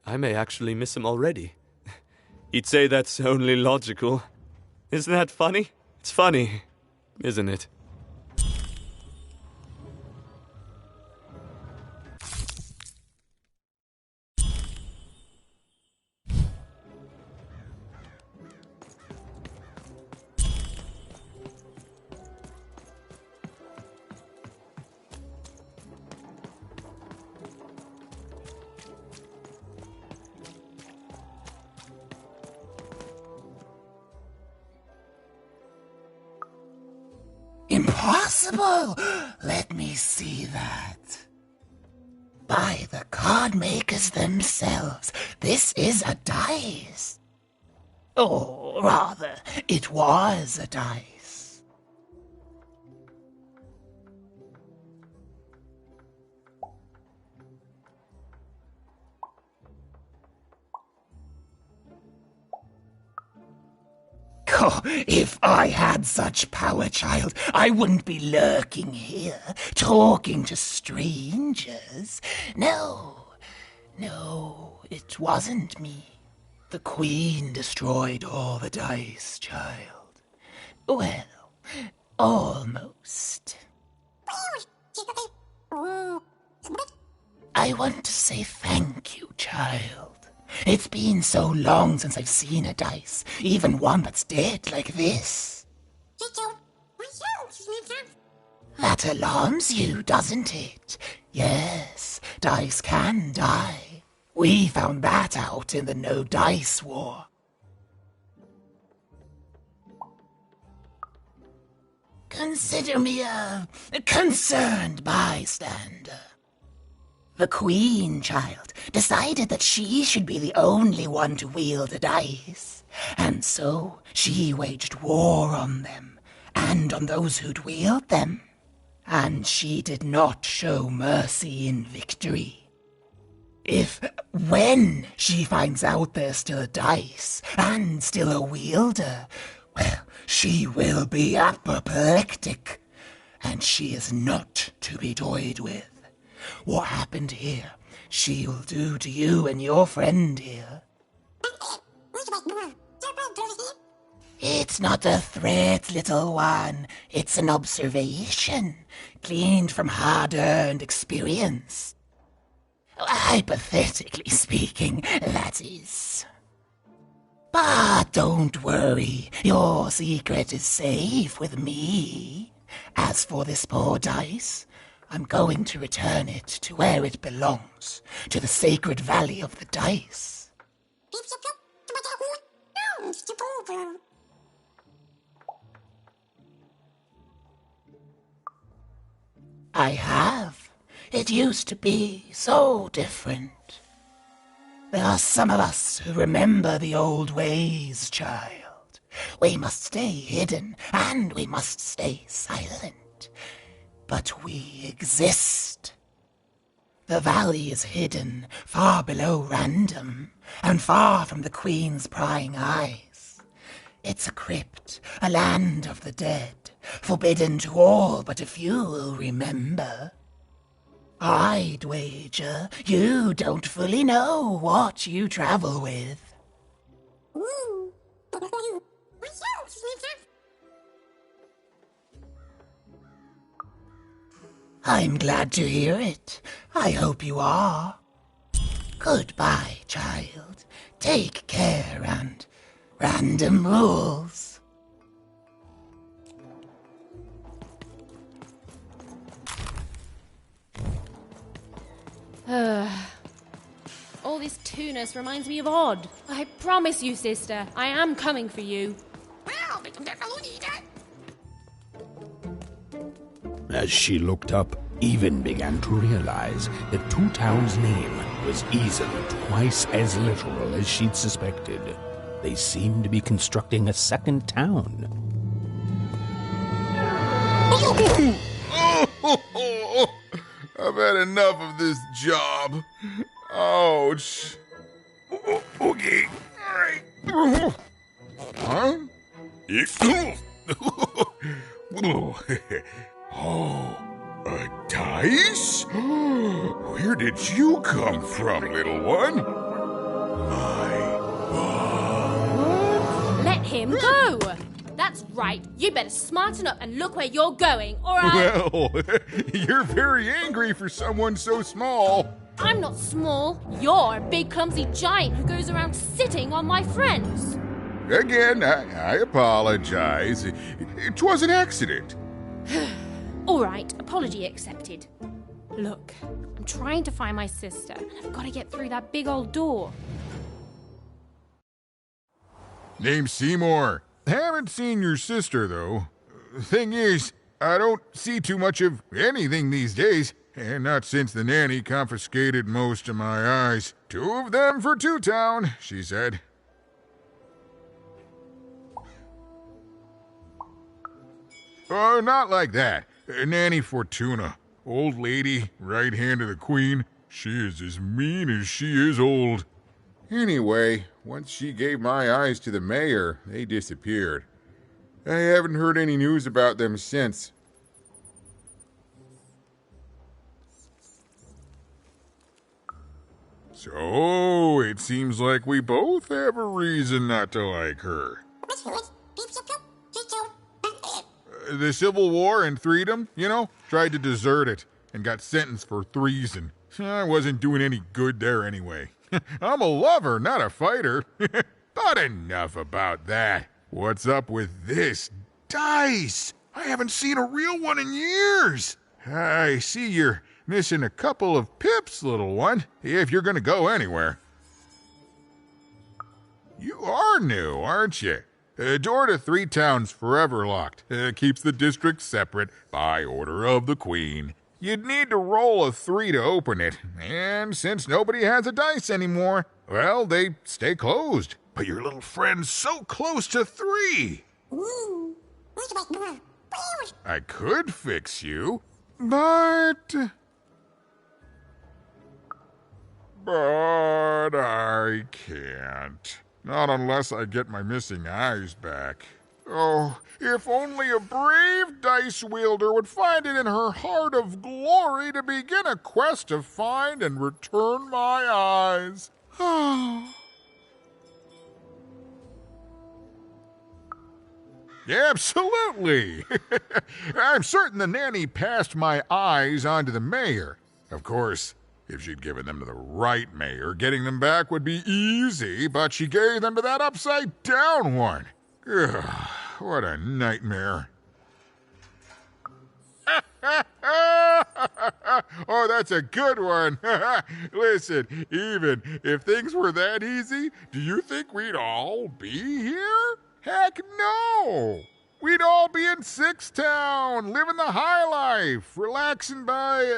I may actually miss him already. He'd say that's only logical. Isn't that funny? It's funny, isn't it? Impossible! Let me see that. By the card makers themselves, this is a dice. Or rather, it was a dice. Oh, if I had such power, child, I wouldn't be lurking here, talking to strangers. No, it wasn't me. The Queen destroyed all the dice, child. Well, almost. I want to say thank you, child. It's been so long since I've seen a dice, even one that's dead like this. That alarms you, doesn't it? Yes, dice can die. We found that out in the No Dice War. Consider me a concerned bystander. The Queen, child, decided that she should be the only one to wield a dice, and so she waged war on them, and on those who'd wield them. And she did not show mercy in victory. When she finds out there's still a dice, and still a wielder, well, she will be apoplectic, and she is not to be toyed with. What happened here, she'll do to you and your friend here. It's not a threat, little one. It's an observation, gleaned from hard-earned experience. Hypothetically speaking, that is. But don't worry, your secret is safe with me. As for this poor dice, I'm going to return it to where it belongs, to the sacred valley of the dice. I have. It used to be so different. There are some of us who remember the old ways, child. We must stay hidden, and we must stay silent. But we exist. The valley is hidden, far below Random, and far from the Queen's prying eyes. It's a crypt, a land of the dead, forbidden to all but a few will remember. I'd wager you don't fully know what you travel with. I'm glad to hear it. I hope you are. Goodbye, child. Take care and random rules. All this tunus reminds me of Odd. I promise you, sister, I am coming for you. As she looked up, Even began to realize that Two Town's name was easily twice as literal as she'd suspected. They seemed to be constructing a second town. I've had enough of this job. Ouch. Okay. All right. Huh? Oh, a dice? Where did you come from, little one? Let him go! That's right. You better smarten up and look where you're going, or I... Well, you're very angry for someone so small. I'm not small. You're a big, clumsy giant who goes around sitting on my friends. Again, I apologize. It was an accident. All right, apology accepted. Look, I'm trying to find my sister, and I've got to get through that big old door. Name's Seymour. Haven't seen your sister, though. Thing is, I don't see too much of anything these days, and not since the nanny confiscated most of my eyes. 2 of them for Two Town, she said. Oh, not like that. Nanny Fortuna. Old lady, right hand of the queen. She is as mean as she is old. Anyway, once she gave my eyes to the mayor, they disappeared. I haven't heard any news about them since. So, it seems like we both have a reason not to like her. The Civil War and Freedom, you know, tried to desert it and got sentenced for treason. I wasn't doing any good there anyway. I'm a lover, not a fighter. But enough about that. What's up with this dice? I haven't seen a real one in years. I see you're missing a couple of pips, little one, if you're gonna go anywhere. You are new, aren't you? Door to Three Town's forever locked. Keeps the district separate by order of the Queen. You'd need to roll a 3 to open it, and since nobody has a dice anymore, well, they stay closed. But your little friend's so close to 3. I could fix you, but I can't. Not unless I get my missing eyes back. Oh, if only a brave dice wielder would find it in her heart of glory to begin a quest to find and return my eyes. Absolutely. I'm certain the nanny passed my eyes on to the mayor. Of course, if she'd given them to the right mayor, getting them back would be easy, but she gave them to that upside-down one. Ugh, what a nightmare. Oh, that's a good one. Listen, even if things were that easy, do you think we'd all be here? Heck no! We'd all be in Six Town, living the high life, relaxing by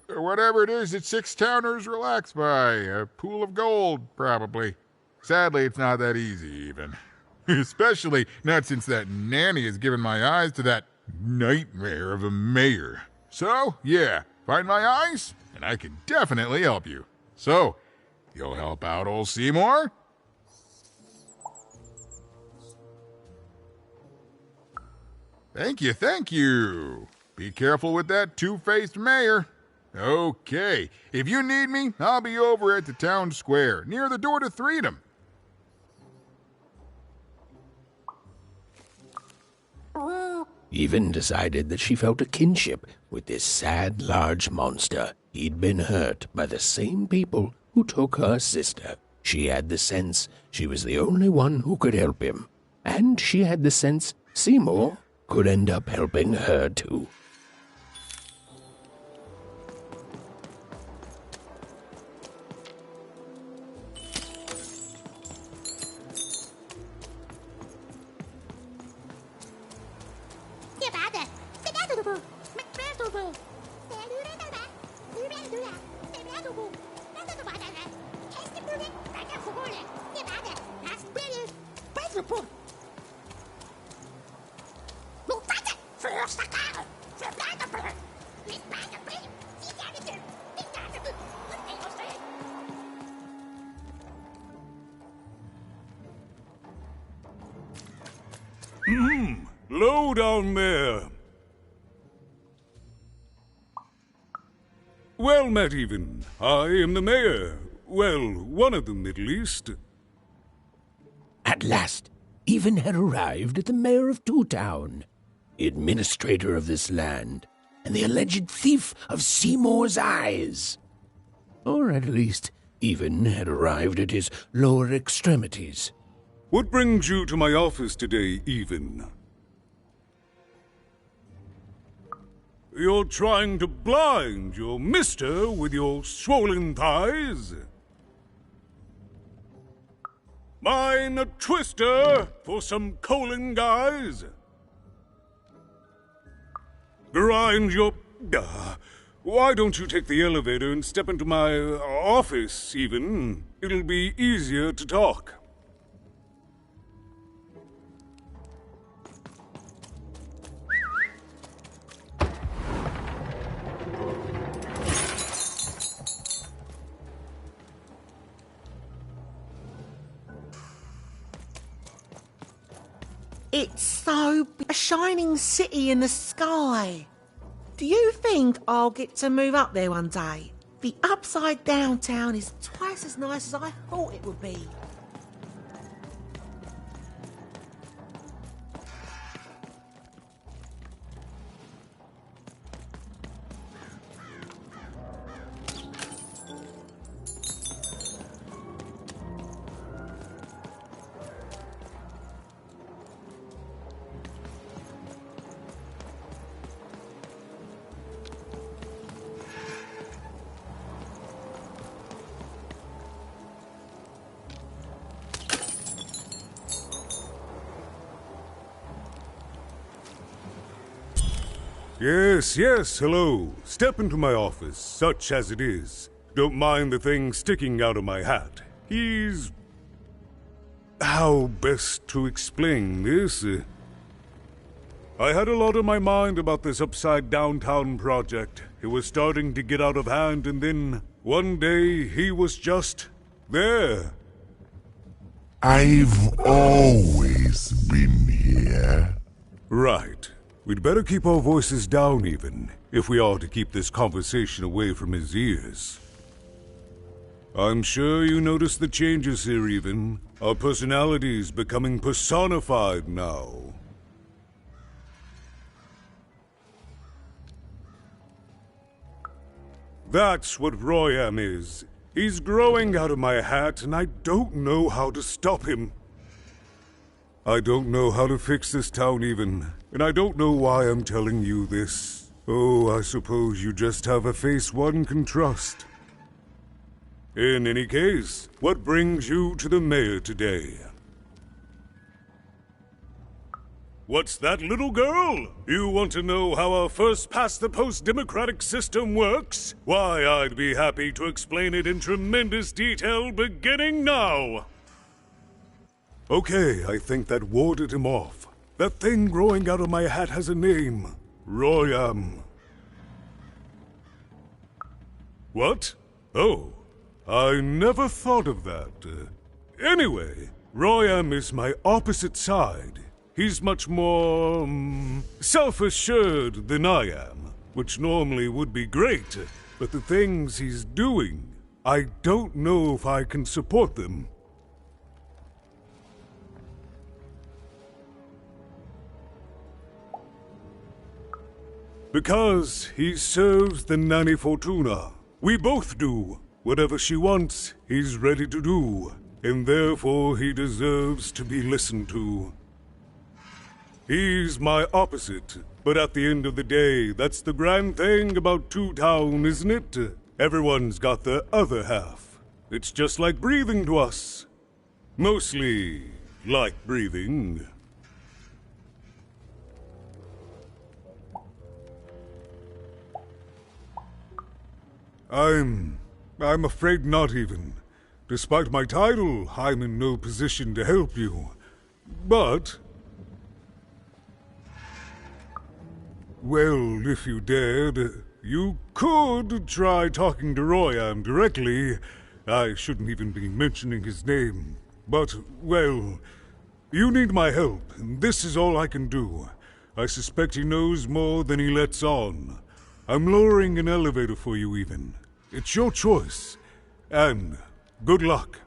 whatever it is that Six-Towners relax by. A pool of gold, probably. Sadly, it's not that easy, even. Especially not since that nanny has given my eyes to that nightmare of a mayor. So, yeah, find my eyes, and I can definitely help you. So, you'll help out old Seymour? Thank you, thank you. Be careful with that two-faced mayor. Okay, if you need me, I'll be over at the town square, near the door to Freedom. even decided that she felt a kinship with this sad, large monster. He'd been hurt by the same people who took her sister. She had the sense she was the only one who could help him, and she had the sense Seymour could end up helping her too. Low down there. Well met, Even. I am the mayor. Well, one of them, at least. At last, Even had arrived at the mayor of Two Town, the administrator of this land, and the alleged thief of Seymour's eyes. Or at least, Even had arrived at his lower extremities. What brings you to my office today, Even? You're trying to blind your mister with your swollen thighs? Mine a twister for some colon guys? Grind your... why don't you take the elevator and step into my office, Even? It'll be easier to talk. It's so a shining city in the sky. Do you think I'll get to move up there one day? The upside down town is twice as nice as I thought it would be. Yes, hello. Step into my office, such as it is. Don't mind the thing sticking out of my hat. He's... how best to explain this? I had a lot on my mind about this Upside Downtown project. It was starting to get out of hand, and then one day he was just there. I've always been here. Right. We'd better keep our voices down, Even, if we are to keep this conversation away from his ears. I'm sure you noticed the changes here, Even. Our personalities becoming personified now. That's what Royam is. He's growing out of my hat, and I don't know how to stop him. I don't know how to fix this town, Even, and I don't know why I'm telling you this. Oh, I suppose you just have a face one can trust. In any case, what brings you to the mayor today? What's that, little girl? You want to know how our first-past-the-post democratic system works? Why, I'd be happy to explain it in tremendous detail beginning now. Okay, I think that warded him off. That thing growing out of my hat has a name. Royam. What? Oh, I never thought of that. Anyway, Royam is my opposite side. He's much more, self-assured than I am, which normally would be great, but the things he's doing, I don't know if I can support them. Because he serves the Nanny Fortuna. We both do. Whatever she wants, he's ready to do. And therefore he deserves to be listened to. He's my opposite. But at the end of the day, that's the grand thing about Two Town, isn't it? Everyone's got their other half. It's just like breathing to us. Mostly like breathing. I'm afraid not even. Despite my title, I'm in no position to help you. But... well, if you dared, you could try talking to Royam directly. I shouldn't even be mentioning his name. But, well, you need my help, and this is all I can do. I suspect he knows more than he lets on. I'm lowering an elevator for you even. It's your choice. And good luck.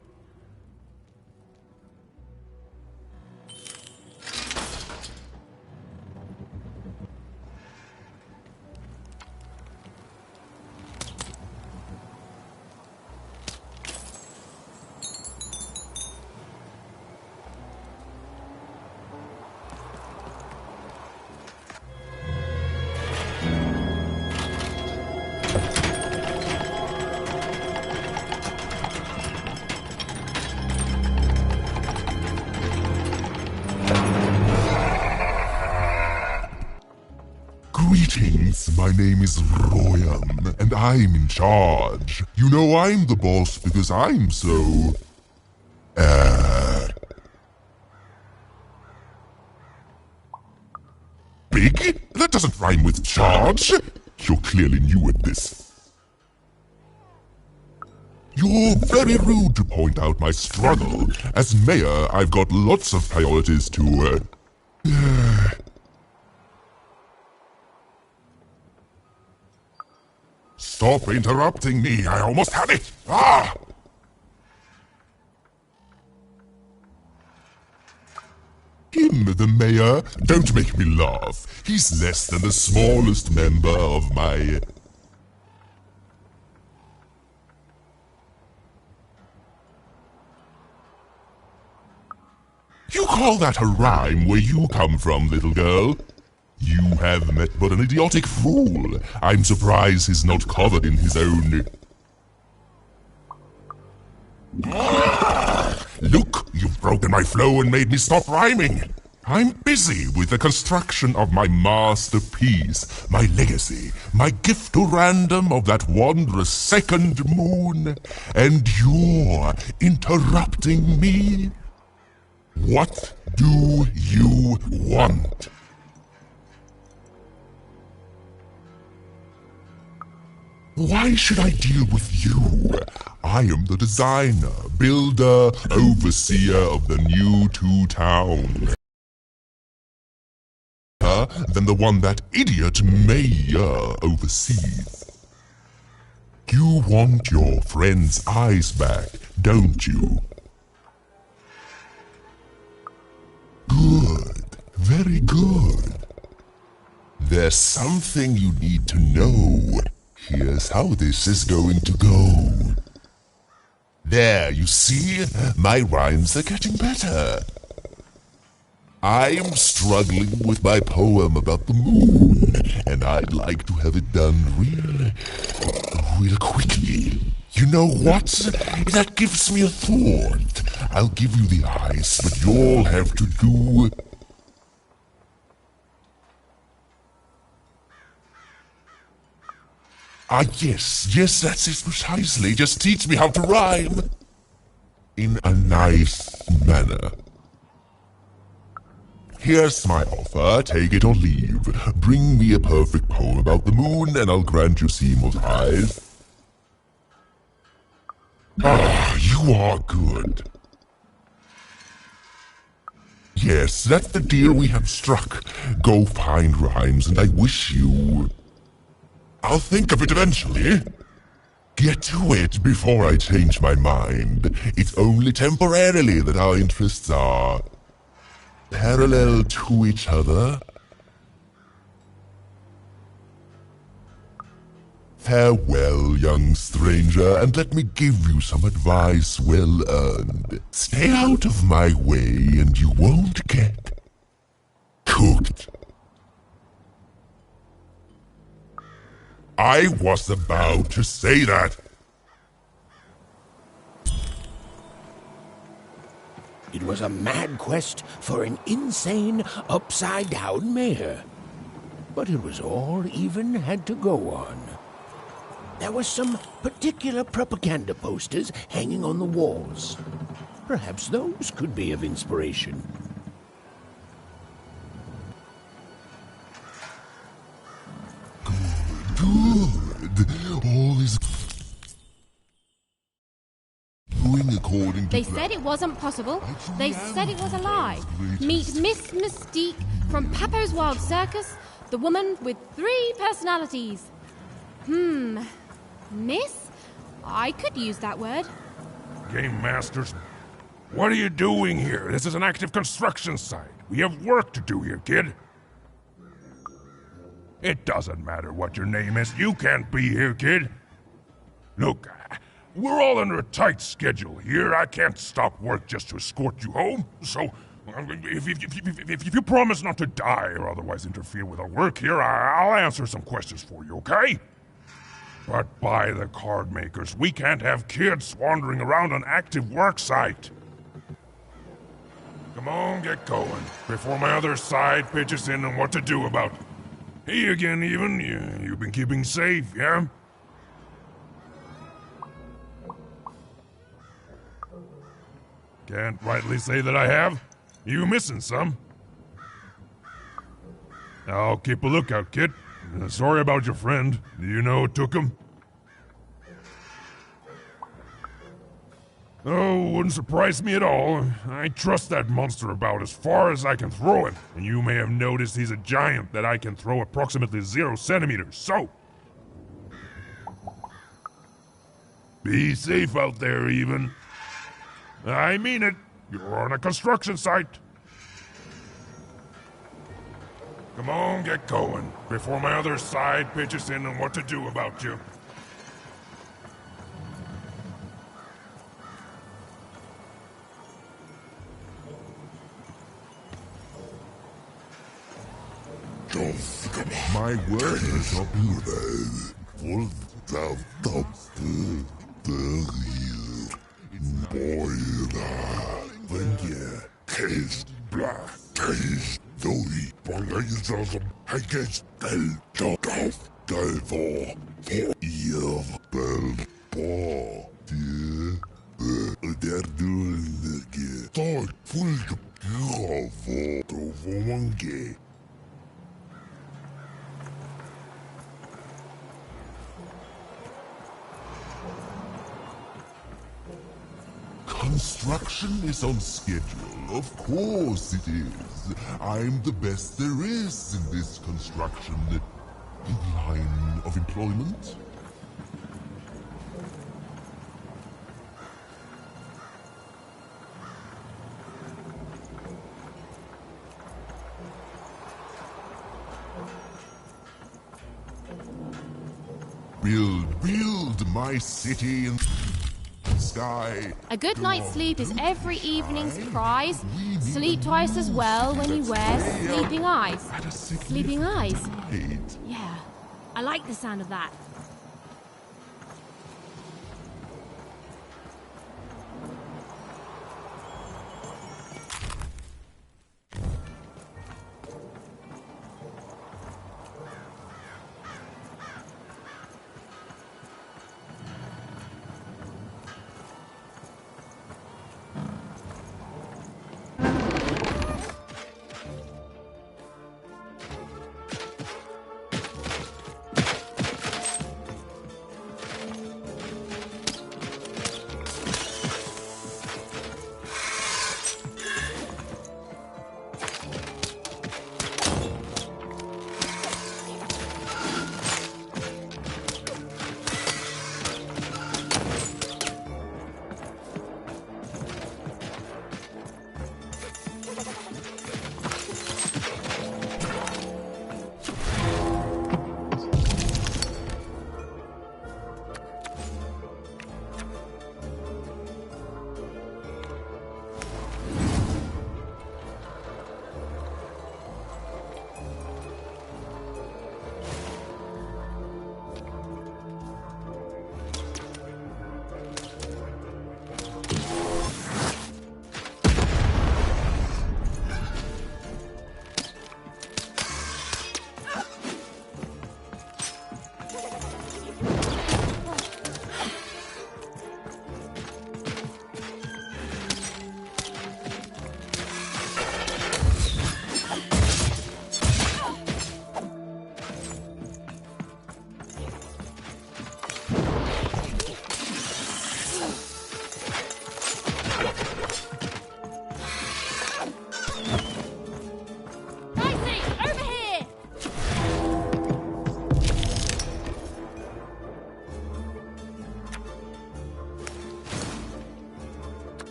Greetings, my name is Royam, and I'm in charge. You know I'm the boss because I'm so... big? That doesn't rhyme with charge. You're clearly new at this. You're very rude to point out my struggle. As mayor, I've got lots of priorities to, Stop interrupting me, I almost had it! Ah! Him, the mayor? Don't make me laugh. He's less than the smallest member of my... You call that a rhyme where you come from, little girl? You have met but an idiotic fool. I'm surprised he's not covered in his own... Look, you've broken my flow and made me stop rhyming. I'm busy with the construction of my masterpiece, my legacy, my gift to random of that wondrous second moon, and you're interrupting me? What do you want? Why should I deal with you? I am the designer, builder, overseer of the new Two Town. Than the one that idiot mayor oversees. You want your friend's eyes back, don't you? Good, very good. There's something you need to know. Here's how this is going to go. There, you see? My rhymes are getting better. I'm struggling with my poem about the moon, and I'd like to have it done real quickly. You know what? That gives me a thought. I'll give you the ice, but you'll have to do... Ah, yes, that's it precisely. Just teach me how to rhyme. In a nice manner. Here's my offer, take it or leave. Bring me a perfect poem about the moon, and I'll grant you Seymour's eyes. Ah, you are good. Yes, that's the deal we have struck. Go find rhymes, and I wish you... I'll think of it eventually. Get to it before I change my mind. It's only temporarily that our interests are... parallel to each other. Farewell, young stranger, and let me give you some advice well earned. Stay out of my way, and you won't get cooked. I was about to say that. It was a mad quest for an insane, upside-down mayor. But it was all Even had to go on. There were some particular propaganda posters hanging on the walls. Perhaps those could be of inspiration. Good. All is going according to They plan. said it wasn't possible. They said it was a lie. Meet Miss Mystique from Papo's Wild Circus, the woman with 3 personalities. Miss? I could use that word. Game Masters, what are you doing here? This is an active construction site. We have work to do here, kid. It doesn't matter what your name is. You can't be here, kid. Look, we're all under a tight schedule here. I can't stop work just to escort you home. So, if you promise not to die or otherwise interfere with our work here, I'll answer some questions for you, okay? But by the card makers, we can't have kids wandering around an active work site. Come on, get going, before my other side pitches in on what to do about it. Hey again, Even. You've been keeping safe, yeah? Can't rightly say that I have. You missing some? I'll keep a lookout, kid. Sorry about your friend. Do you know who took him? Oh, wouldn't surprise me at all. I trust that monster about as far as I can throw him. And you may have noticed he's a giant that I can throw approximately 0 centimeters, so... be safe out there, Even. I mean it. You're on a construction site. Come on, get going, before my other side pitches in on what to do about you. My word is up full of taste black, taste doy, pangayisasam, hages del tof, del for ihr bel po, der dulge, tol full gravo, to vomange. Construction is on schedule. Of course it is. I'm the best there is in this construction line of employment. Build my city and sky. A good night's sleep is every evening's prize. Sleep twice as well when you wear sleeping eyes. Sleeping eyes? Yeah, I like the sound of that.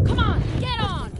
Come on, get on!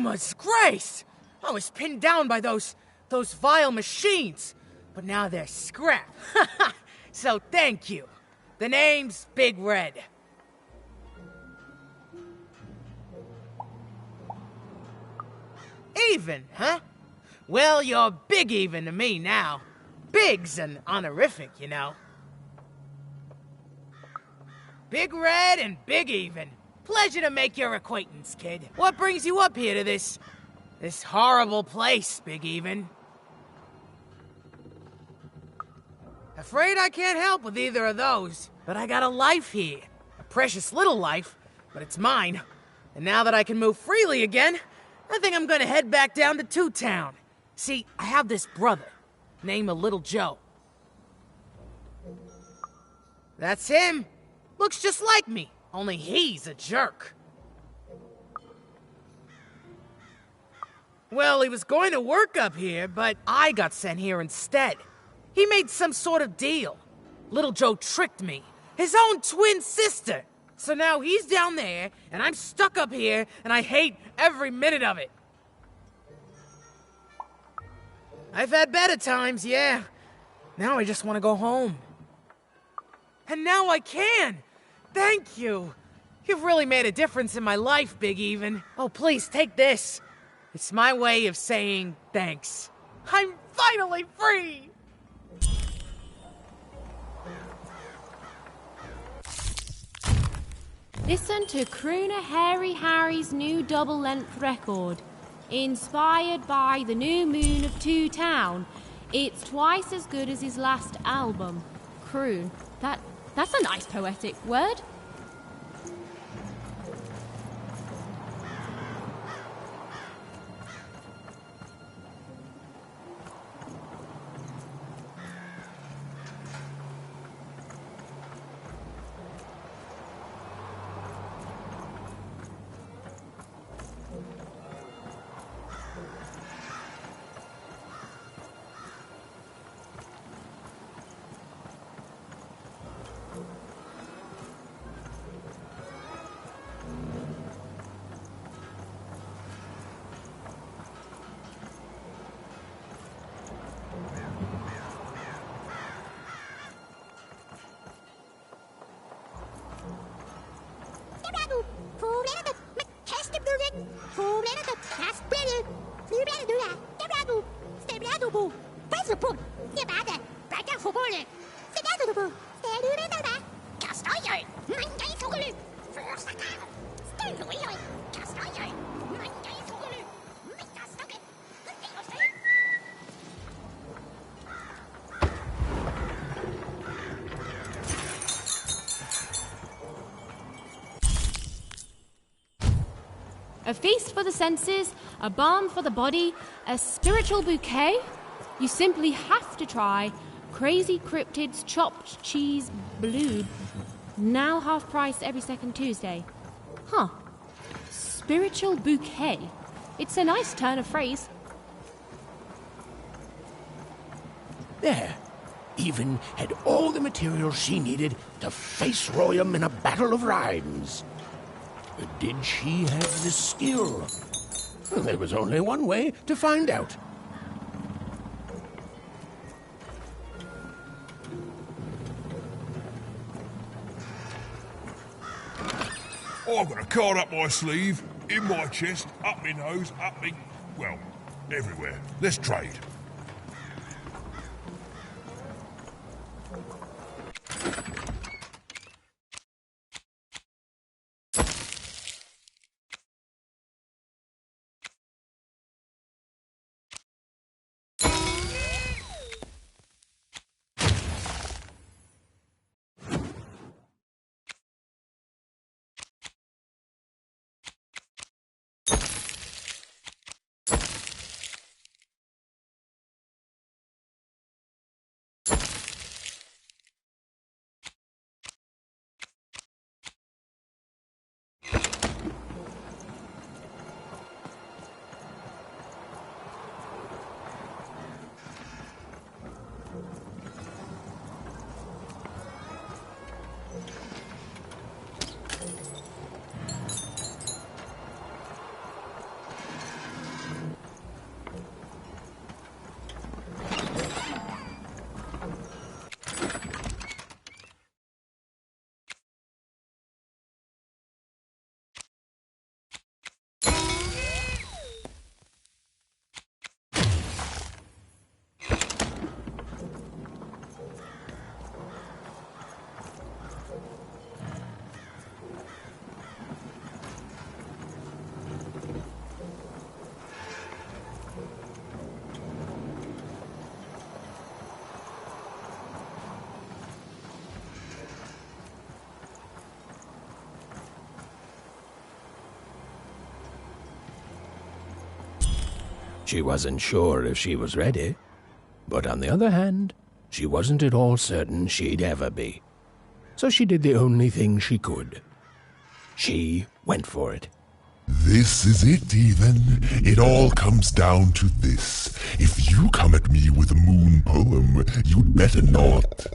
Elmer's grace! I was pinned down by those vile machines, but now they're scrap. So thank you. The name's Big Red. Even, huh? Well, you're Big Even to me now. Big's an honorific, you know. Big Red and Big Even. Pleasure to make your acquaintance, kid. What brings you up here to this horrible place, Big Even? Afraid I can't help with either of those, but I got a life here. A precious little life, but it's mine. And now that I can move freely again, I think I'm gonna head back down to Two Town. See, I have this brother, named Little Joe. That's him. Looks just like me, only he's a jerk. Well, he was going to work up here, but I got sent here instead. He made some sort of deal. Little Joe tricked me, his own twin sister. So now he's down there, and I'm stuck up here, and I hate every minute of it. I've had better times, yeah. Now I just want to go home. And now I can! Thank you! You've really made a difference in my life, Big Even. Oh, please, take this. It's my way of saying thanks. I'm finally free! Listen to Crooner Hairy Harry's new double-length record. Inspired by the new moon of Two Town. It's twice as good as his last album. Croon. That's a nice poetic word. A feast for the senses, a balm for the body, a spiritual bouquet? You simply have to try Crazy Cryptid's Chopped Cheese Blue. Now half price every second Tuesday. Huh. Spiritual bouquet. It's a nice turn of phrase. There. Even had all the material she needed to face Royum in a battle of rhymes. But did she have the skill? Well, there was only one way to find out. I've got a card up my sleeve, in my chest, up my nose, well, everywhere. Let's trade. She wasn't sure if she was ready, but on the other hand, she wasn't at all certain she'd ever be. So she did the only thing she could. She went for it. This is it, even. It all comes down to this. If you come at me with a moon poem, you'd better not.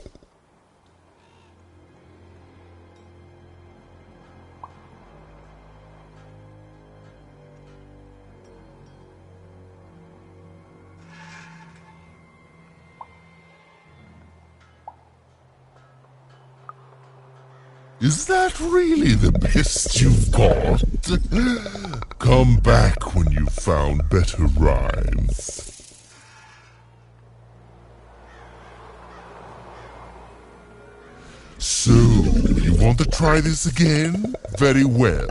Is that really the best you've got? Come back when you've found better rhymes. So, you want to try this again? Very well.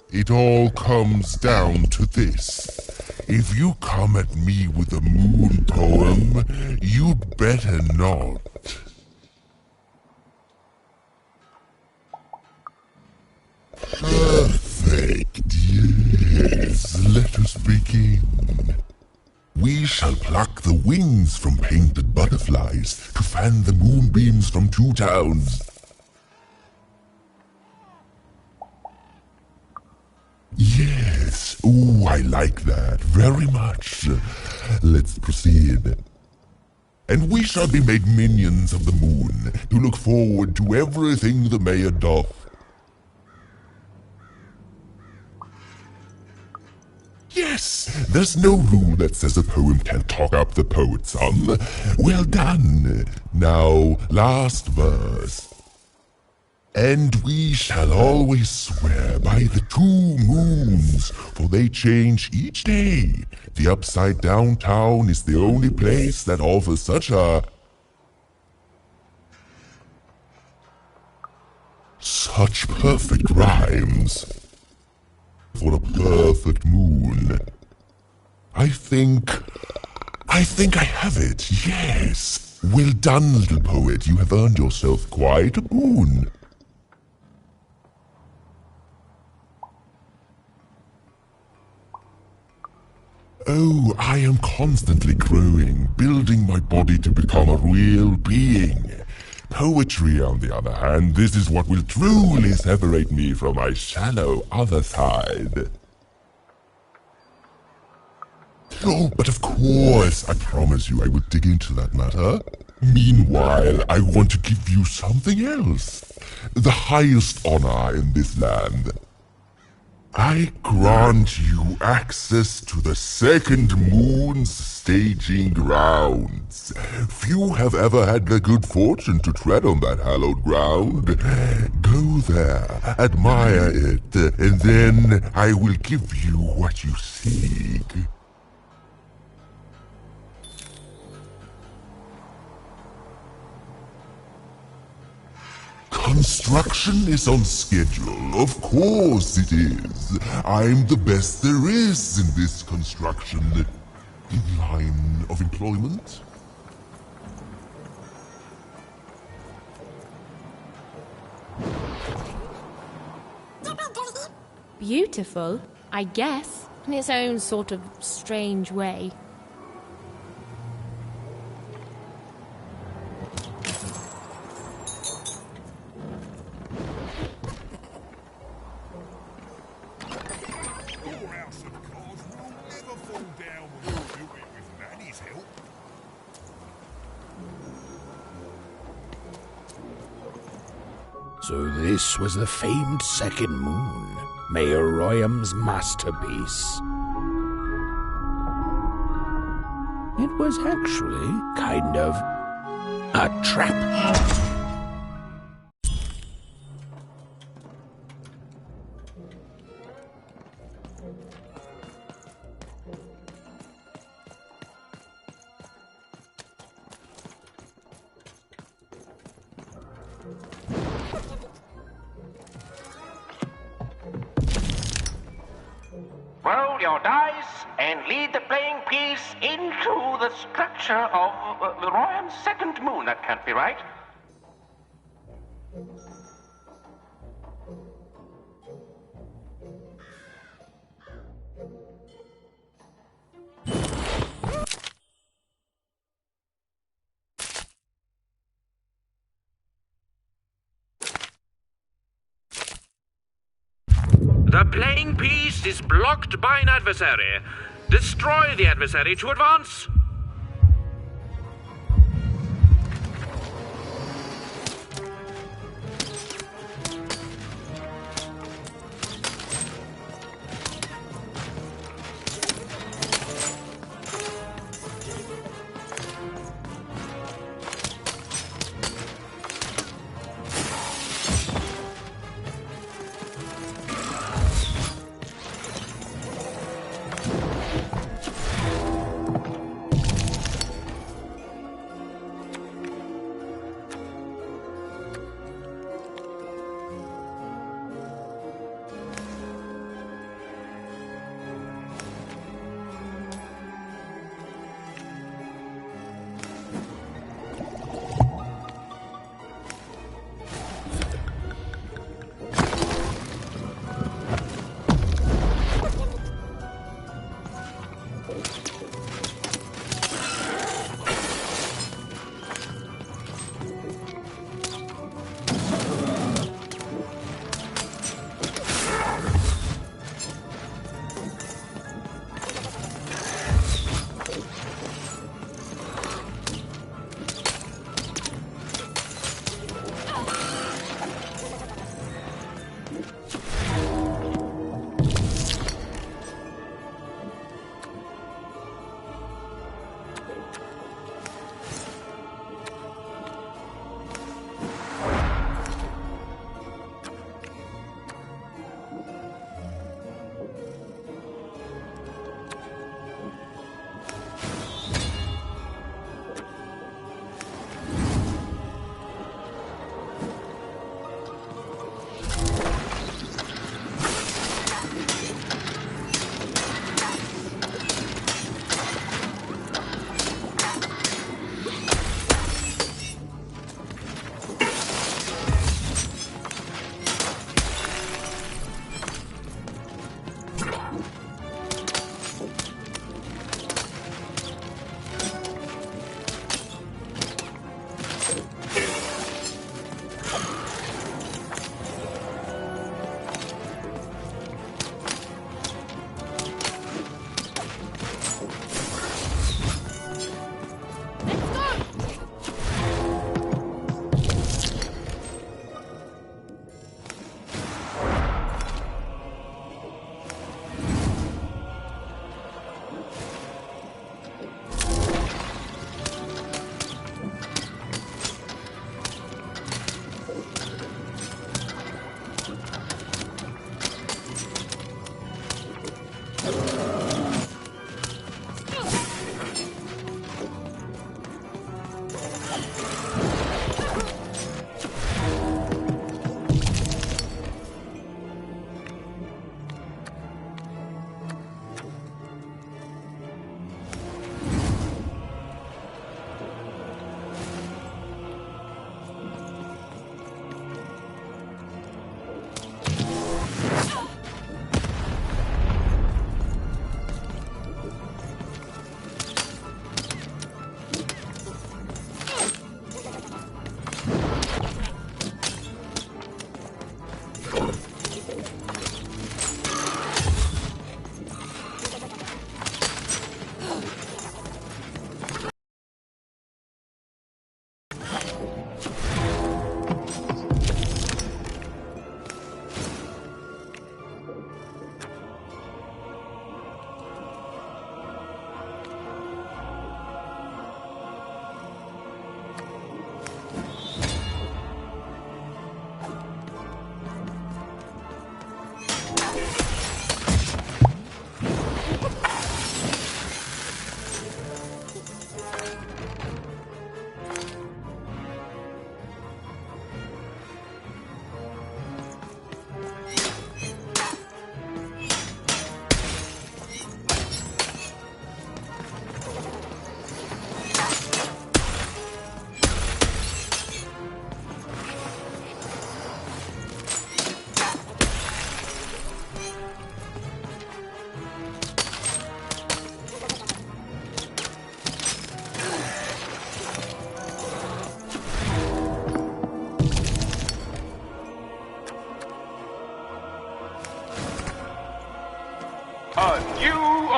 It all comes down to this. If you come at me with a moon poem, you'd better not. Perfect, yes. Let us begin. We shall pluck the wings from painted butterflies to fan the moonbeams from two towns. Yes, oh, I like that very much. Let's proceed. And we shall be made minions of the moon to look forward to everything the mayor doth. Yes, there's no rule that says a poem can't talk up the poet some. Well done. Now, last verse. And we shall always swear by the 2 moons, for they change each day. The upside down town is the only place that offers such perfect rhymes. For a perfect moon. I think I have it, yes. Well done, little poet. You have earned yourself quite a boon. Oh, I am constantly growing, building my body to become a real being. Poetry, on the other hand, this is what will truly separate me from my shallow other side. Oh, but of course, I promise you I will dig into that matter. Meanwhile, I want to give you something else. The highest honor in this land. I grant you access to the second moon's staging grounds. Few have ever had the good fortune to tread on that hallowed ground. Go there, admire it, and then I will give you what you seek. Construction is on schedule, of course it is. I'm the best there is in this construction line of employment. Beautiful, I guess, in its own sort of strange way. So this was the famed second moon, Mayor Royham's masterpiece. It was actually kind of a trap. Roll your dice and lead the playing piece into the structure of Royham's second moon. That can't be right. The playing piece is blocked by an adversary. Destroy the adversary to advance.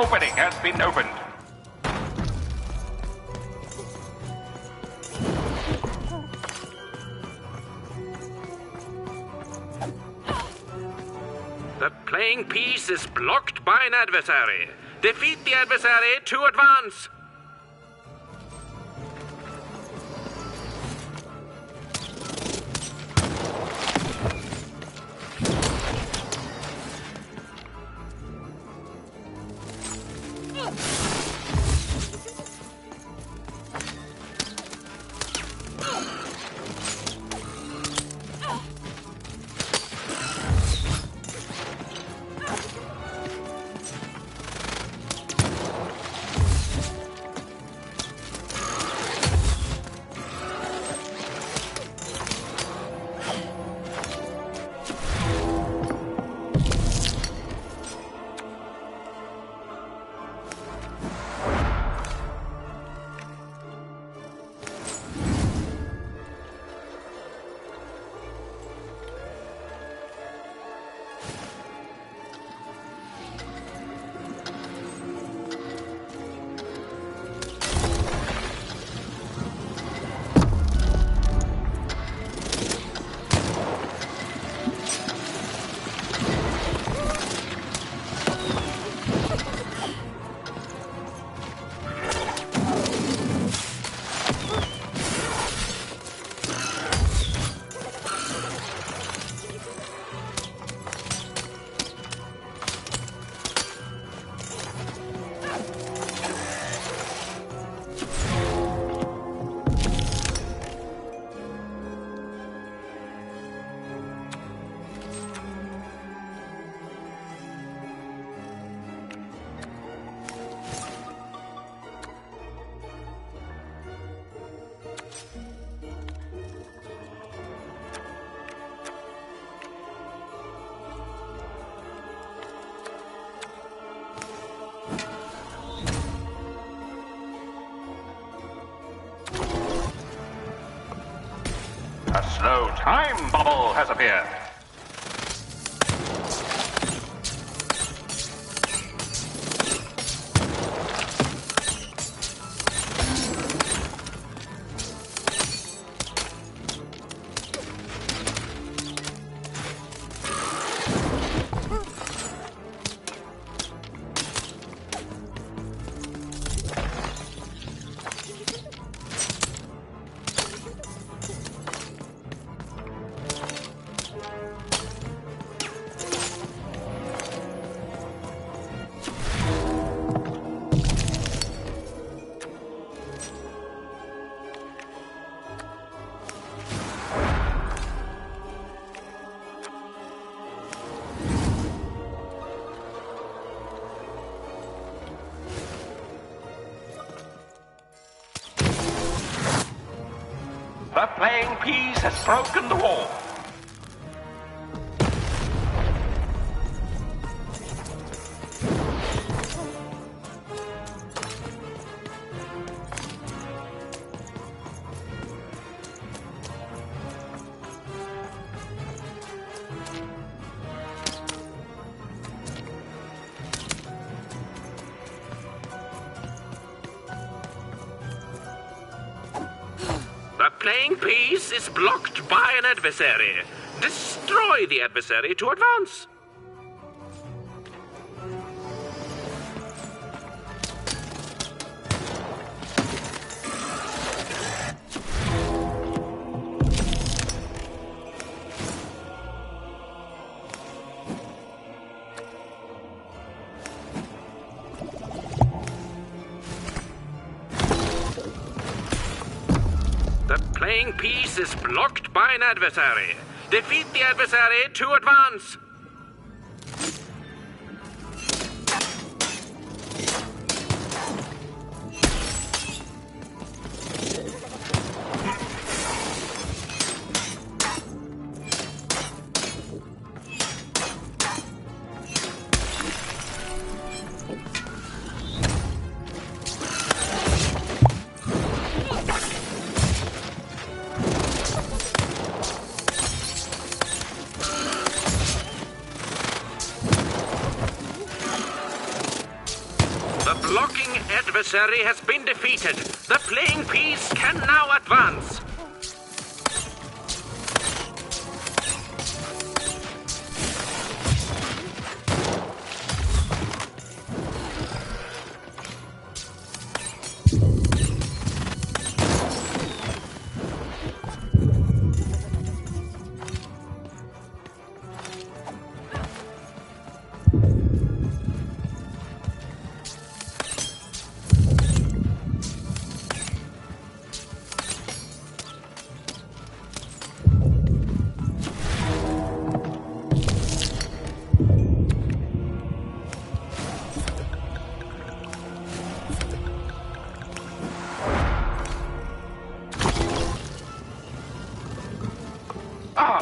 opening has been opened. The playing piece is blocked by an adversary. Defeat the adversary to advance. A slow time bubble has appeared. The playing piece has broken the wall. The playing piece is blocked by an adversary. Destroy the adversary to advance. The playing piece is blocked by an adversary. Defeat the adversary to advance. adversary has been defeated. The playing piece can now advance.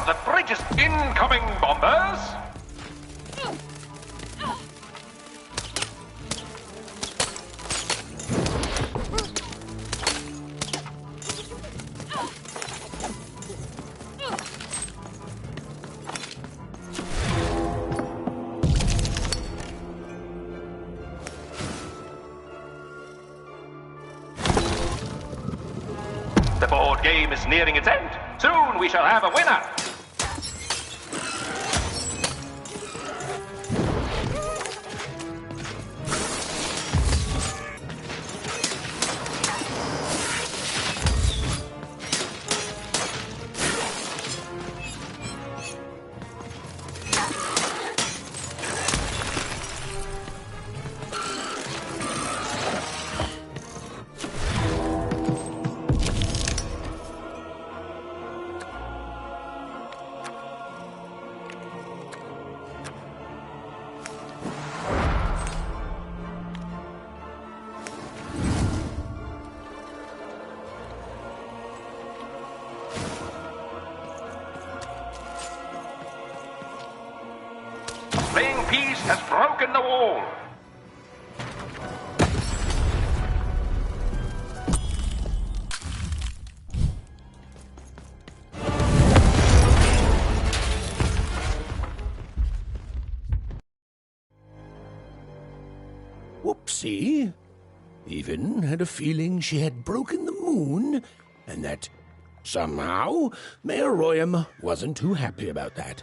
The bridge is incoming, bombers! The board game is nearing its end. Soon we shall have a winner. Playing piece has broken the wall. Whoopsie. Even had a feeling she had broken the moon, and that somehow Mayor Royam wasn't too happy about that.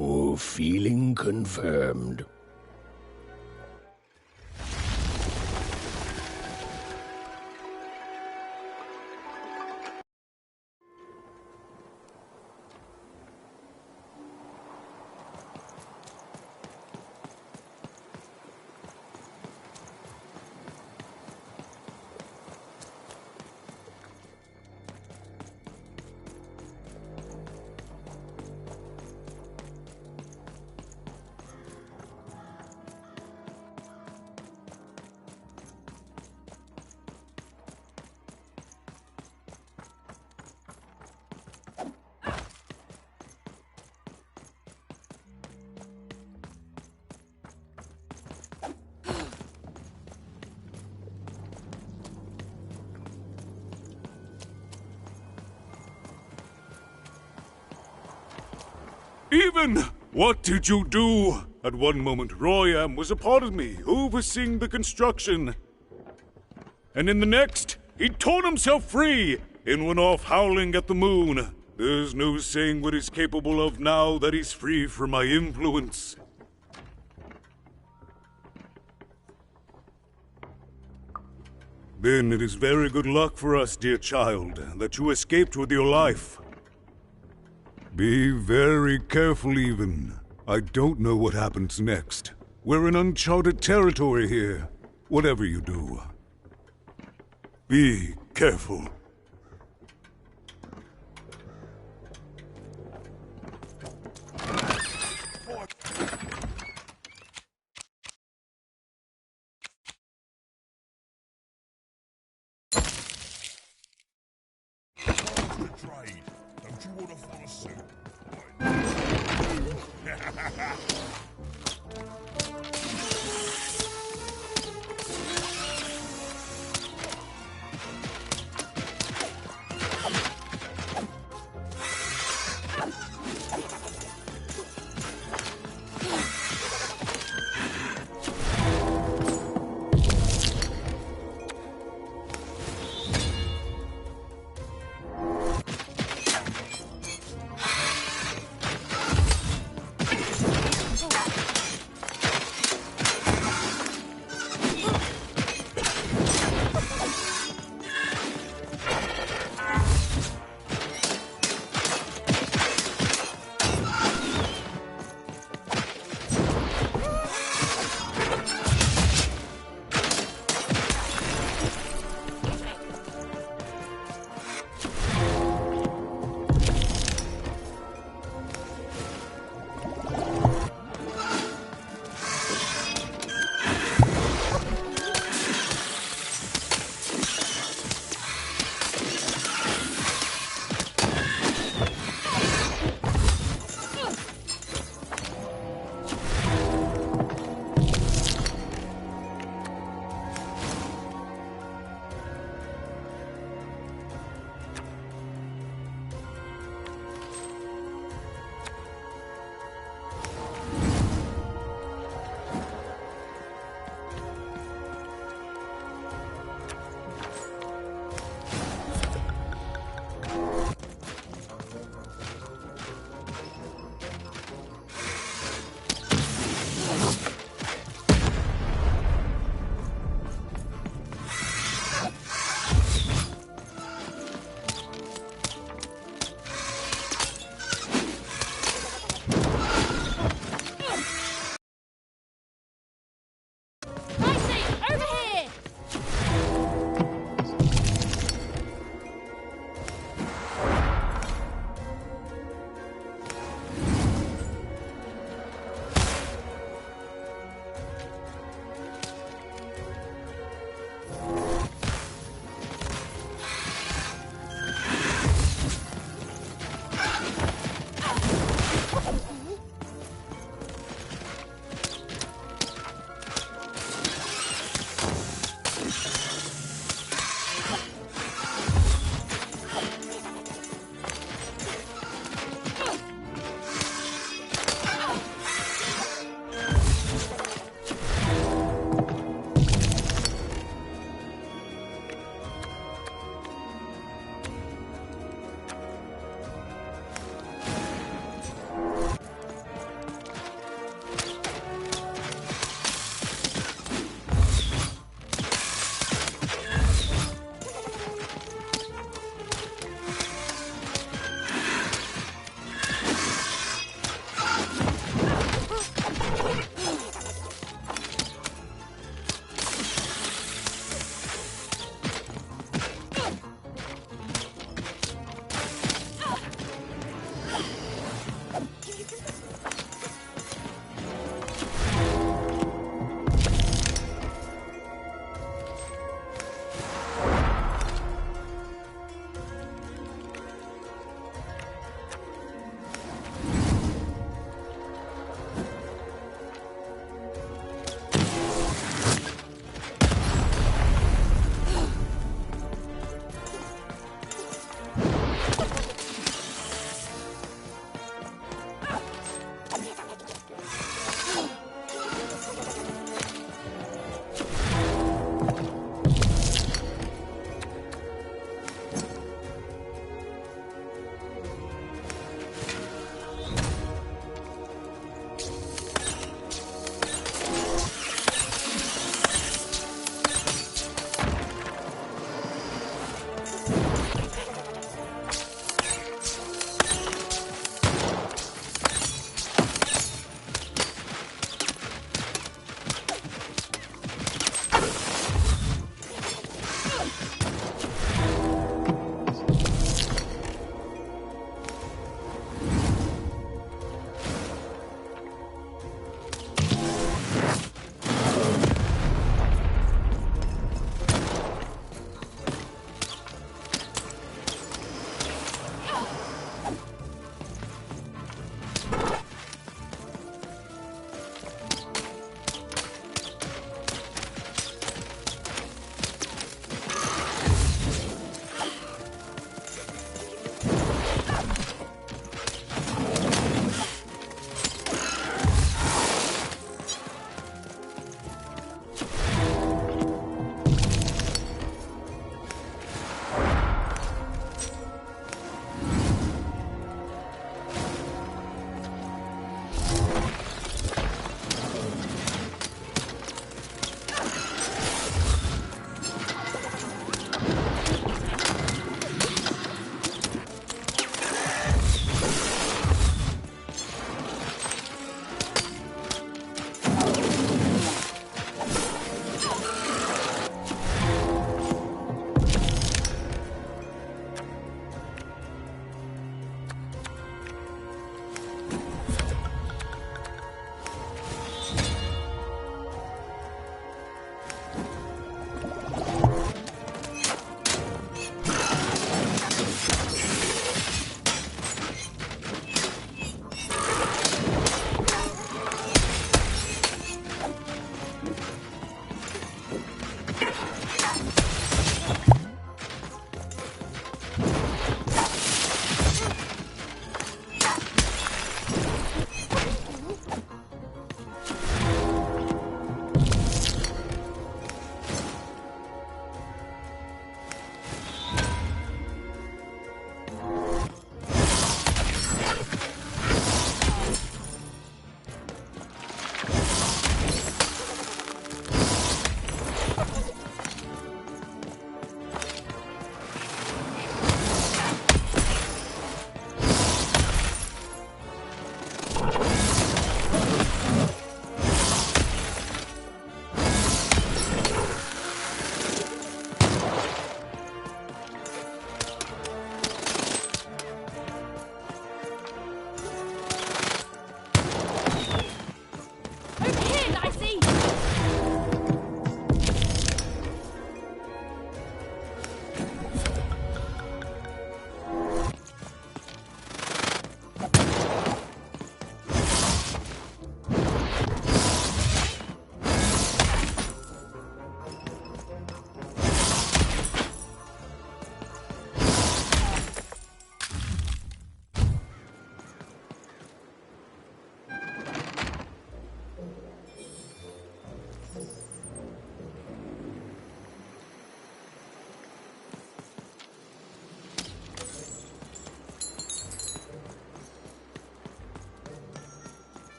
Oh, feeling confirmed. Even! What did you do? At one moment, Royam was a part of me, overseeing the construction. And in the next, he torn himself free and went off howling at the moon. There's no saying what he's capable of now that he's free from my influence. Then it is very good luck for us, dear child, that you escaped with your life. Be very careful, even. I don't know what happens next. We're in uncharted territory here. Whatever you do, be careful. Don't you want to follow suit?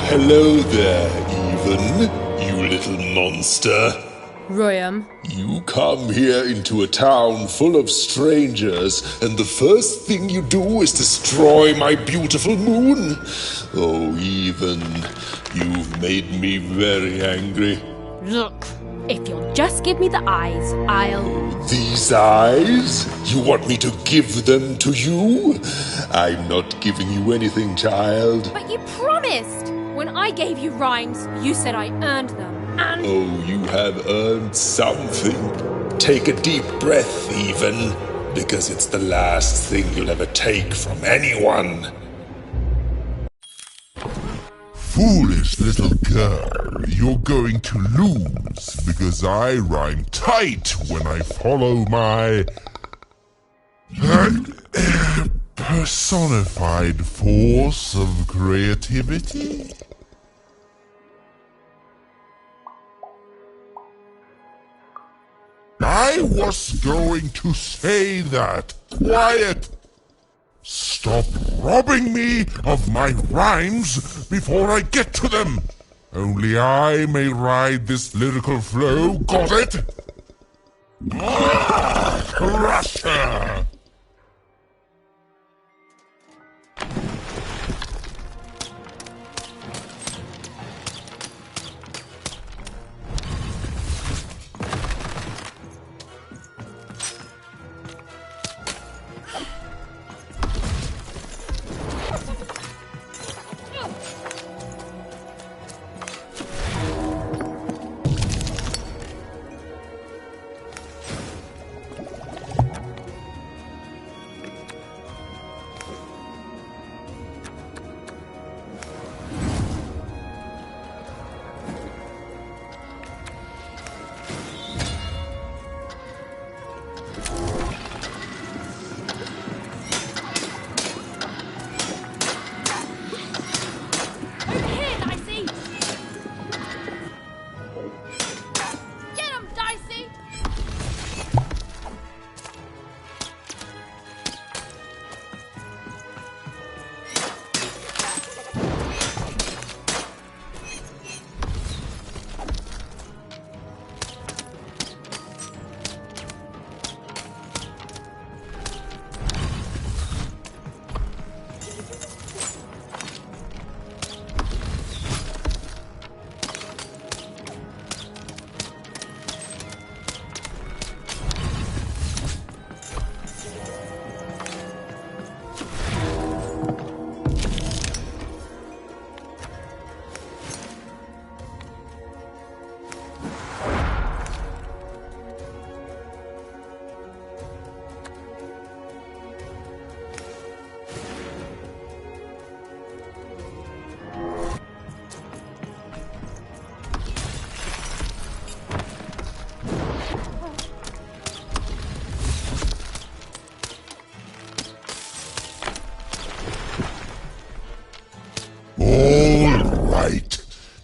hello there, Even, you little monster. Royam. You come here into a town full of strangers, and the first thing you do is destroy my beautiful moon. Oh, Even, you've made me very angry. Look, if you'll just give me the eyes, I'll... These eyes? You want me to give them to you? I'm not giving you anything, child. But you promised! When I gave you rhymes, you said I earned them, and... Oh, you have earned something. Take a deep breath, Even, because it's the last thing you'll ever take from anyone. Foolish little girl, you're going to lose, because I rhyme tight when I follow my... personified force of creativity? I was going to say that. Quiet! Stop robbing me of my rhymes before I get to them! Only I may ride this lyrical flow, got it? Crusher!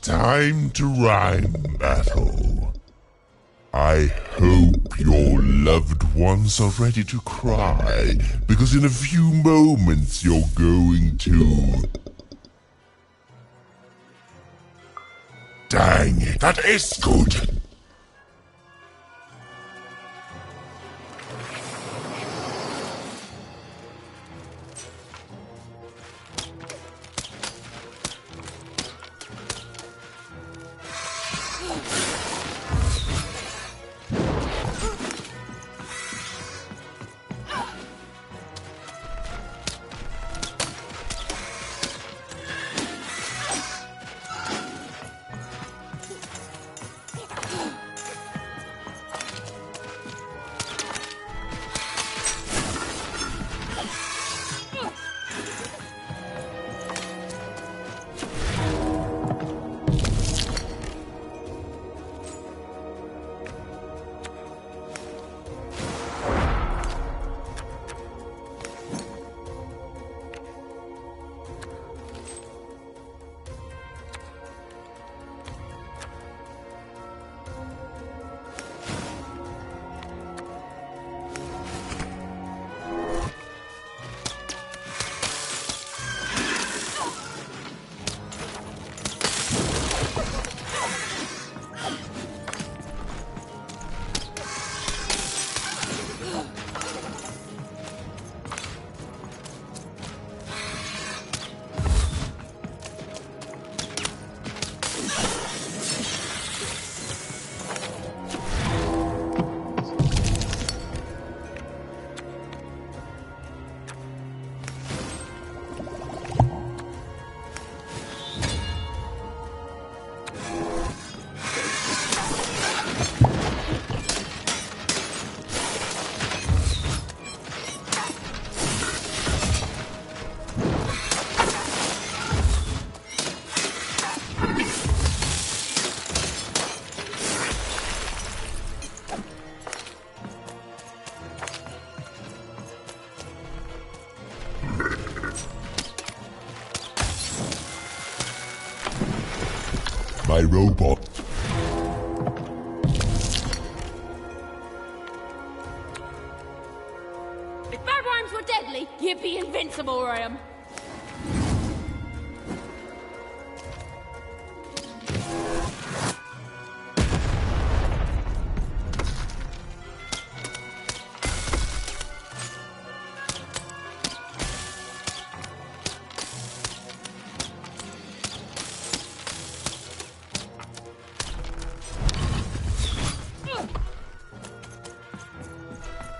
Time to rhyme battle. I hope your loved ones are ready to cry, because in a few moments you're going to... Dang it, that is good! my robot. If bad rhymes were deadly, you'd be invincible, Graham.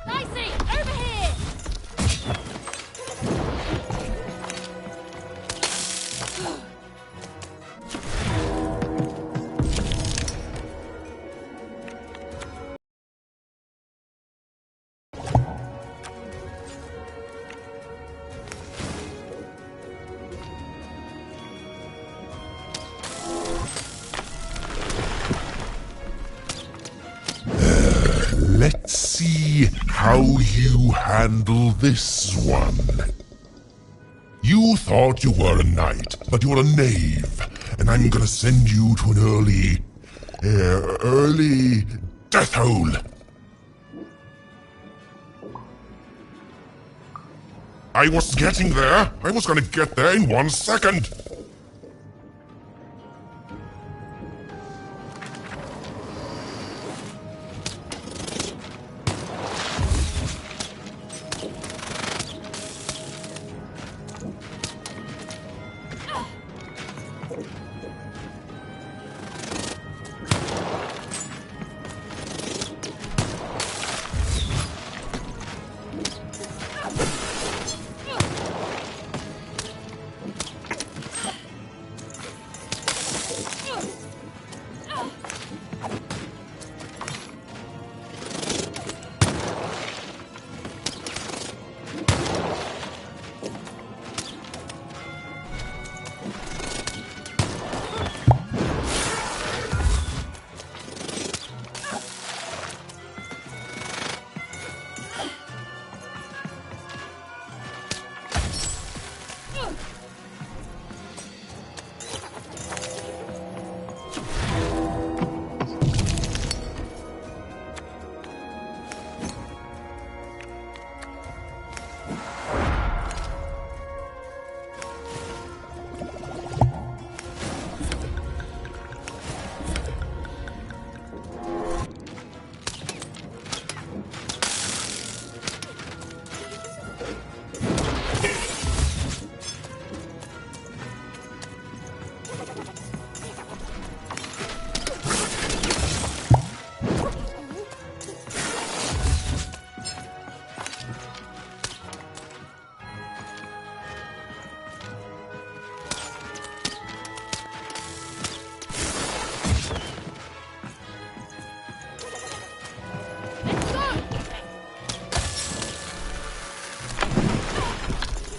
Dicey, over here! Let's see how you handle this one. You thought you were a knight, but you're a knave, and I'm gonna send you to an early death hole. I was getting there. I was gonna get there in 1 second.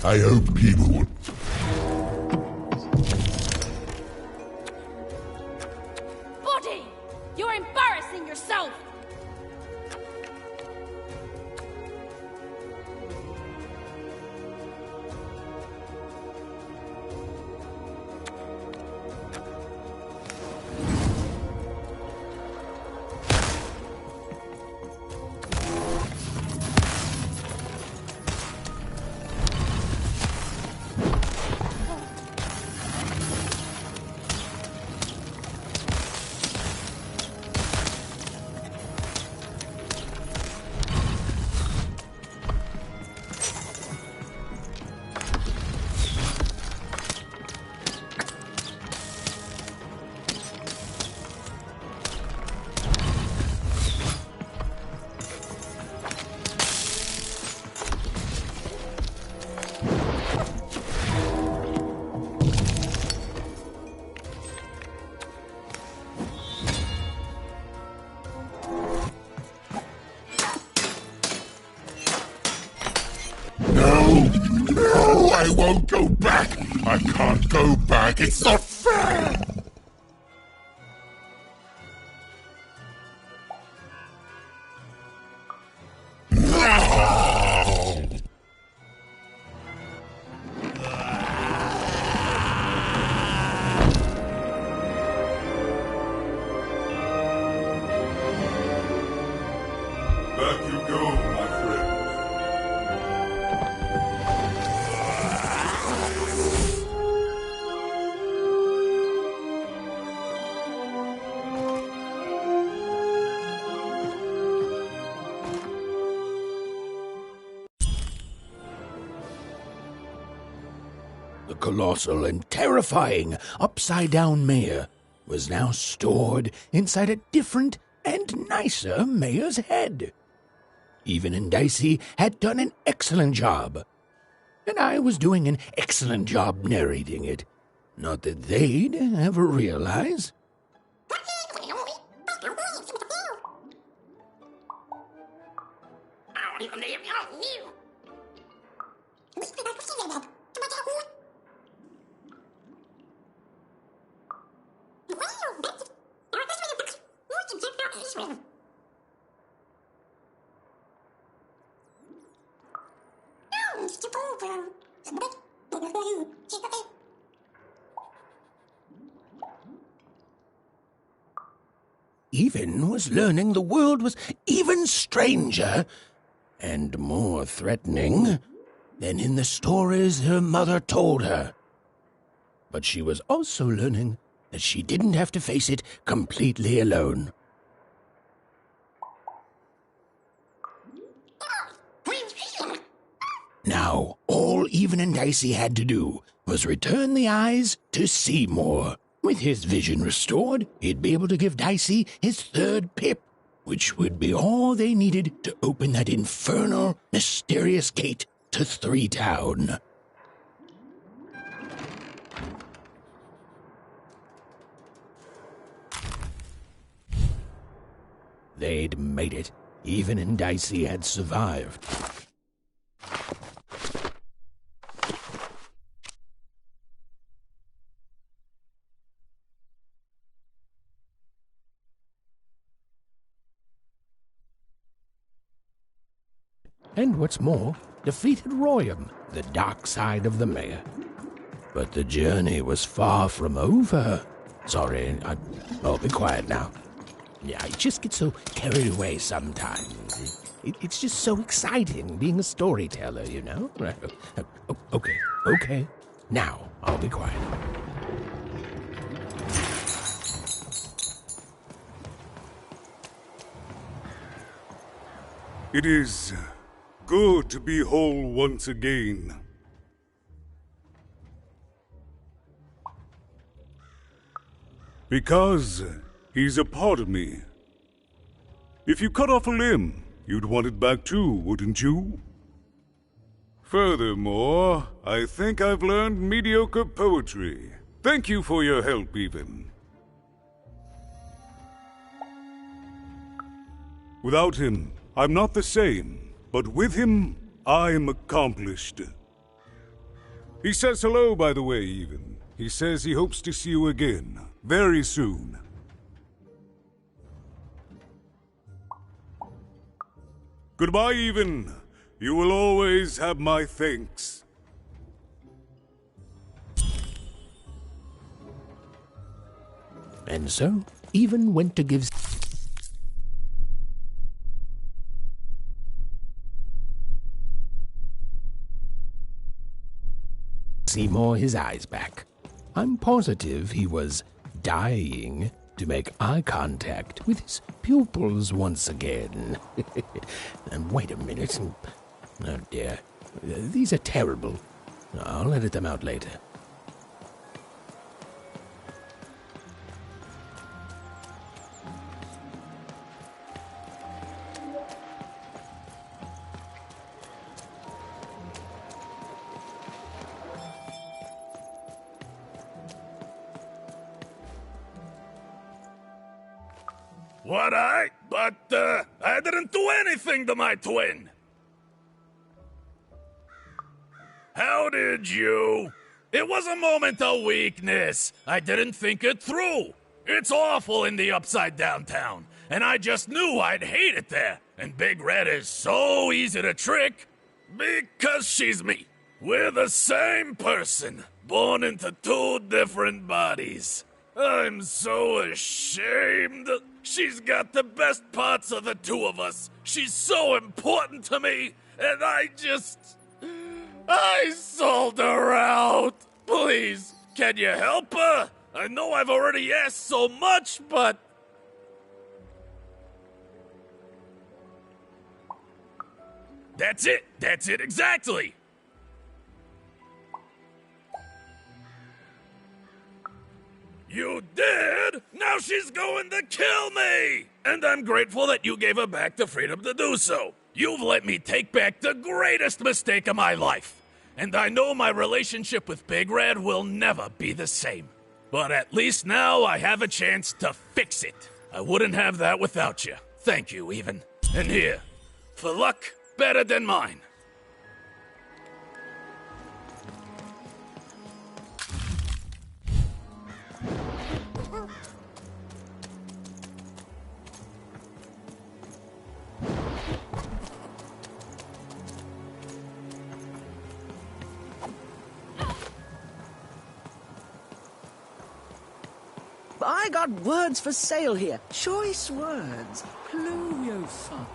I hope people would. Body! You're embarrassing yourself! No, I won't go back. I can't go back. It's not fair. The colossal and terrifying upside-down mayor was now stored inside a different and nicer mayor's head. Even and Dicey had done an excellent job, and I was doing an excellent job narrating it. Not that they'd ever realize. Even was learning the world was even stranger and more threatening than in the stories her mother told her. But she was also learning that she didn't have to face it completely alone. Now, all Even and Dicey had to do was return the eyes to Seymour. With his vision restored, he'd be able to give Dicey his third pip, which would be all they needed to open that infernal, mysterious gate to Three Town. They'd made it. Even and Dicey had survived. And what's more, defeated Royam, the dark side of the mayor. But the journey was far from over. Sorry, I'll be quiet now. Yeah, I just get so carried away sometimes. It's just so exciting being a storyteller, you know? Okay. Now, I'll be quiet. It is good to be whole once again. Because he's a part of me. If you cut off a limb, you'd want it back too, wouldn't you? Furthermore, I think I've learned mediocre poetry. Thank you for your help, Even. Without him, I'm not the same. But with him, I'm accomplished. He says hello, by the way, Even. He says he hopes to see you again, very soon. Goodbye, Even. You will always have my thanks. And so, Even went to give Seymour his eyes back. I'm positive he was dying to make eye contact with his pupils once again. And wait a minute. Oh dear. These are terrible. I'll edit them out later. But I didn't do anything to my twin. How did you? It was a moment of weakness. I didn't think it through. It's awful in the upside down town, and I just knew I'd hate it there. And Big Red is so easy to trick because she's me. We're the same person, born into two different bodies. I'm so ashamed. She's got the best parts of the two of us. She's so important to me, and I sold her out. Please, can you help her? I know I've already asked so much, but... That's it, exactly. she's going to kill me! And I'm grateful that you gave her back the freedom to do so. You've let me take back the greatest mistake of my life. And I know my relationship with Big Red will never be the same. But at least now I have a chance to fix it. I wouldn't have that without you. Thank you, even. And here, for luck better than mine. I got words for sale here. Choice words. Pluviosa.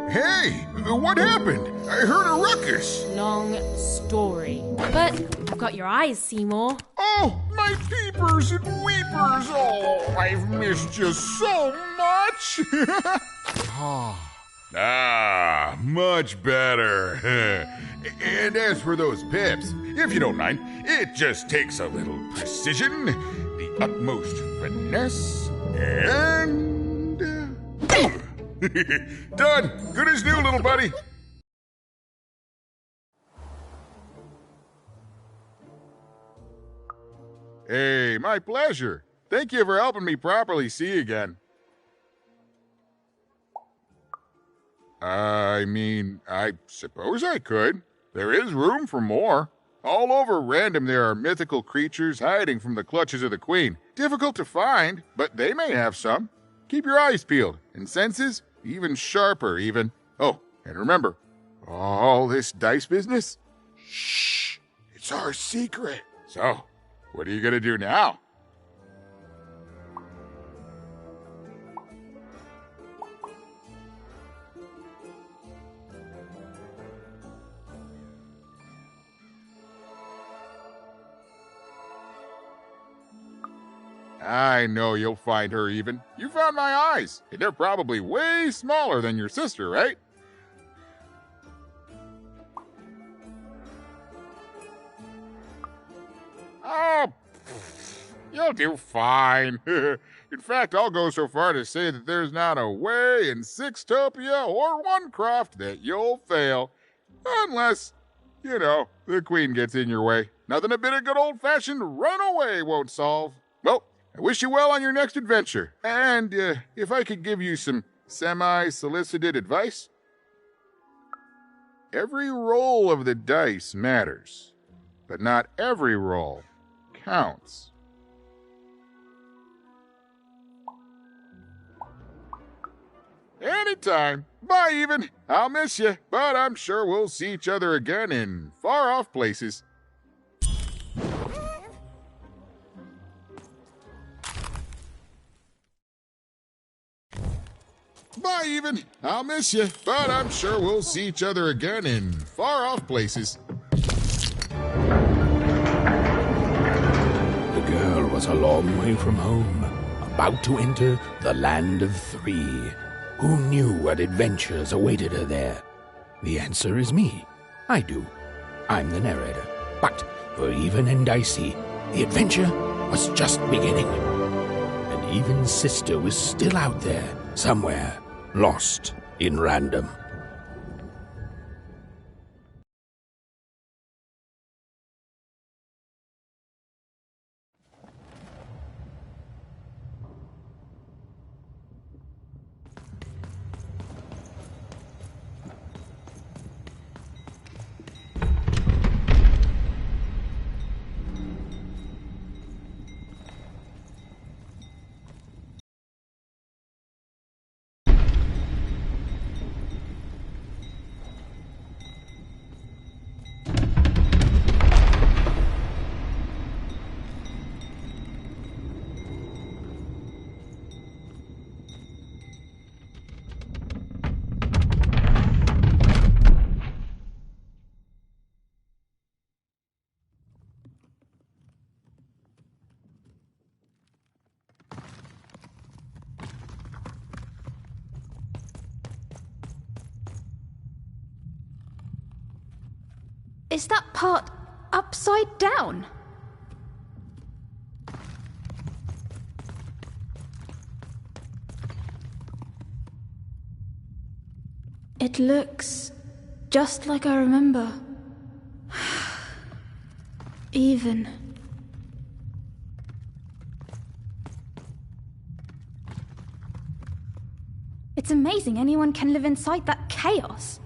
Hey, what happened? I heard a ruckus. Long story. But I've got your eyes, Seymour. Oh, my peepers and weepers. Oh, I've missed you so much. Much better. And as for those pips, if you don't mind, it just takes a little precision, the utmost finesse, and... Done. Good as new, little buddy. Hey, my pleasure. Thank you for helping me properly see again. I mean, I suppose I could. There is room for more. All over Random there are mythical creatures hiding from the clutches of the Queen. Difficult to find, but they may have some. Keep your eyes peeled, and senses even sharper, even. Oh, and remember, all this dice business? Shh, it's our secret. So, what are you gonna do now? I know you'll find her, even. You found my eyes, and they're probably way smaller than your sister, right? Oh, you'll do fine. In fact, I'll go so far to say that there's not a way in Sixtopia or Onecroft that you'll fail. Unless, you know, the Queen gets in your way. Nothing a bit of good old-fashioned runaway won't solve. Well, I wish you well on your next adventure. And if I could give you some semi-solicited advice. Every roll of the dice matters, but not every roll counts. Anytime. Bye, even. I'll miss you, but I'm sure we'll see each other again in far-off places. Bye, even. I'll miss you, but I'm sure we'll see each other again in far-off places. The girl was a long way from home, about to enter the Land of Three. Who knew what adventures awaited her there? The answer is me. I do. I'm the narrator. But for Even and Dicey, the adventure was just beginning. And Even's sister was still out there, somewhere, lost in Random. Is that part upside down? It looks just like I remember. Even. It's amazing anyone can live inside that chaos.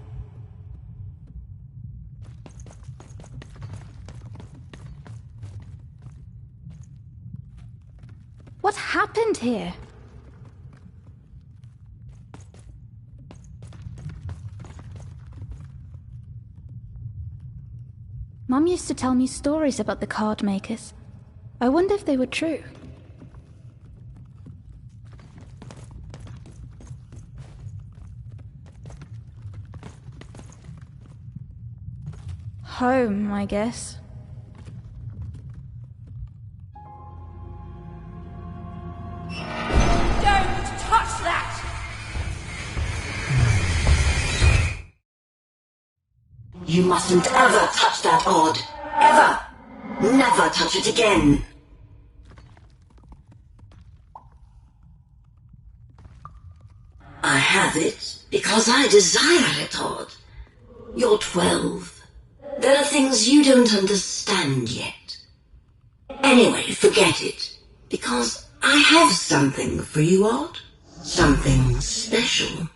What happened here? Mum used to tell me stories about the card makers. I wonder if they were true. Home, I guess. Don't touch that! You mustn't ever touch that odd. Ever! Never touch it again! I have it because I desire it, Odd. You're 12. There are things you don't understand yet. Anyway, forget it. Because I have something for you, Odd. Something special.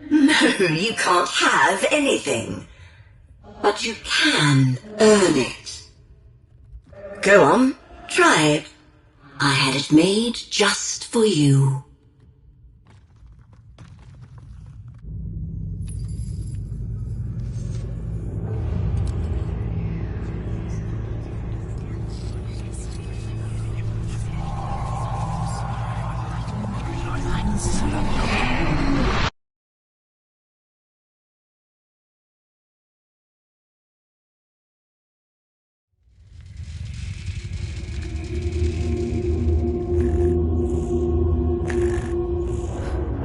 No, you can't have anything. But you can earn it. Go on, try it. I had it made just for you.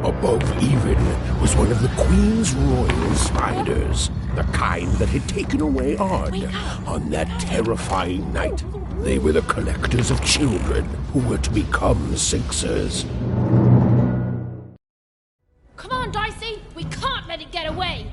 Above Even was one of the Queen's royal spiders, the kind that had taken away Odd on that terrifying night. They were the collectors of children who were to become Sixers. Come on, Dicey! We can't let it get away!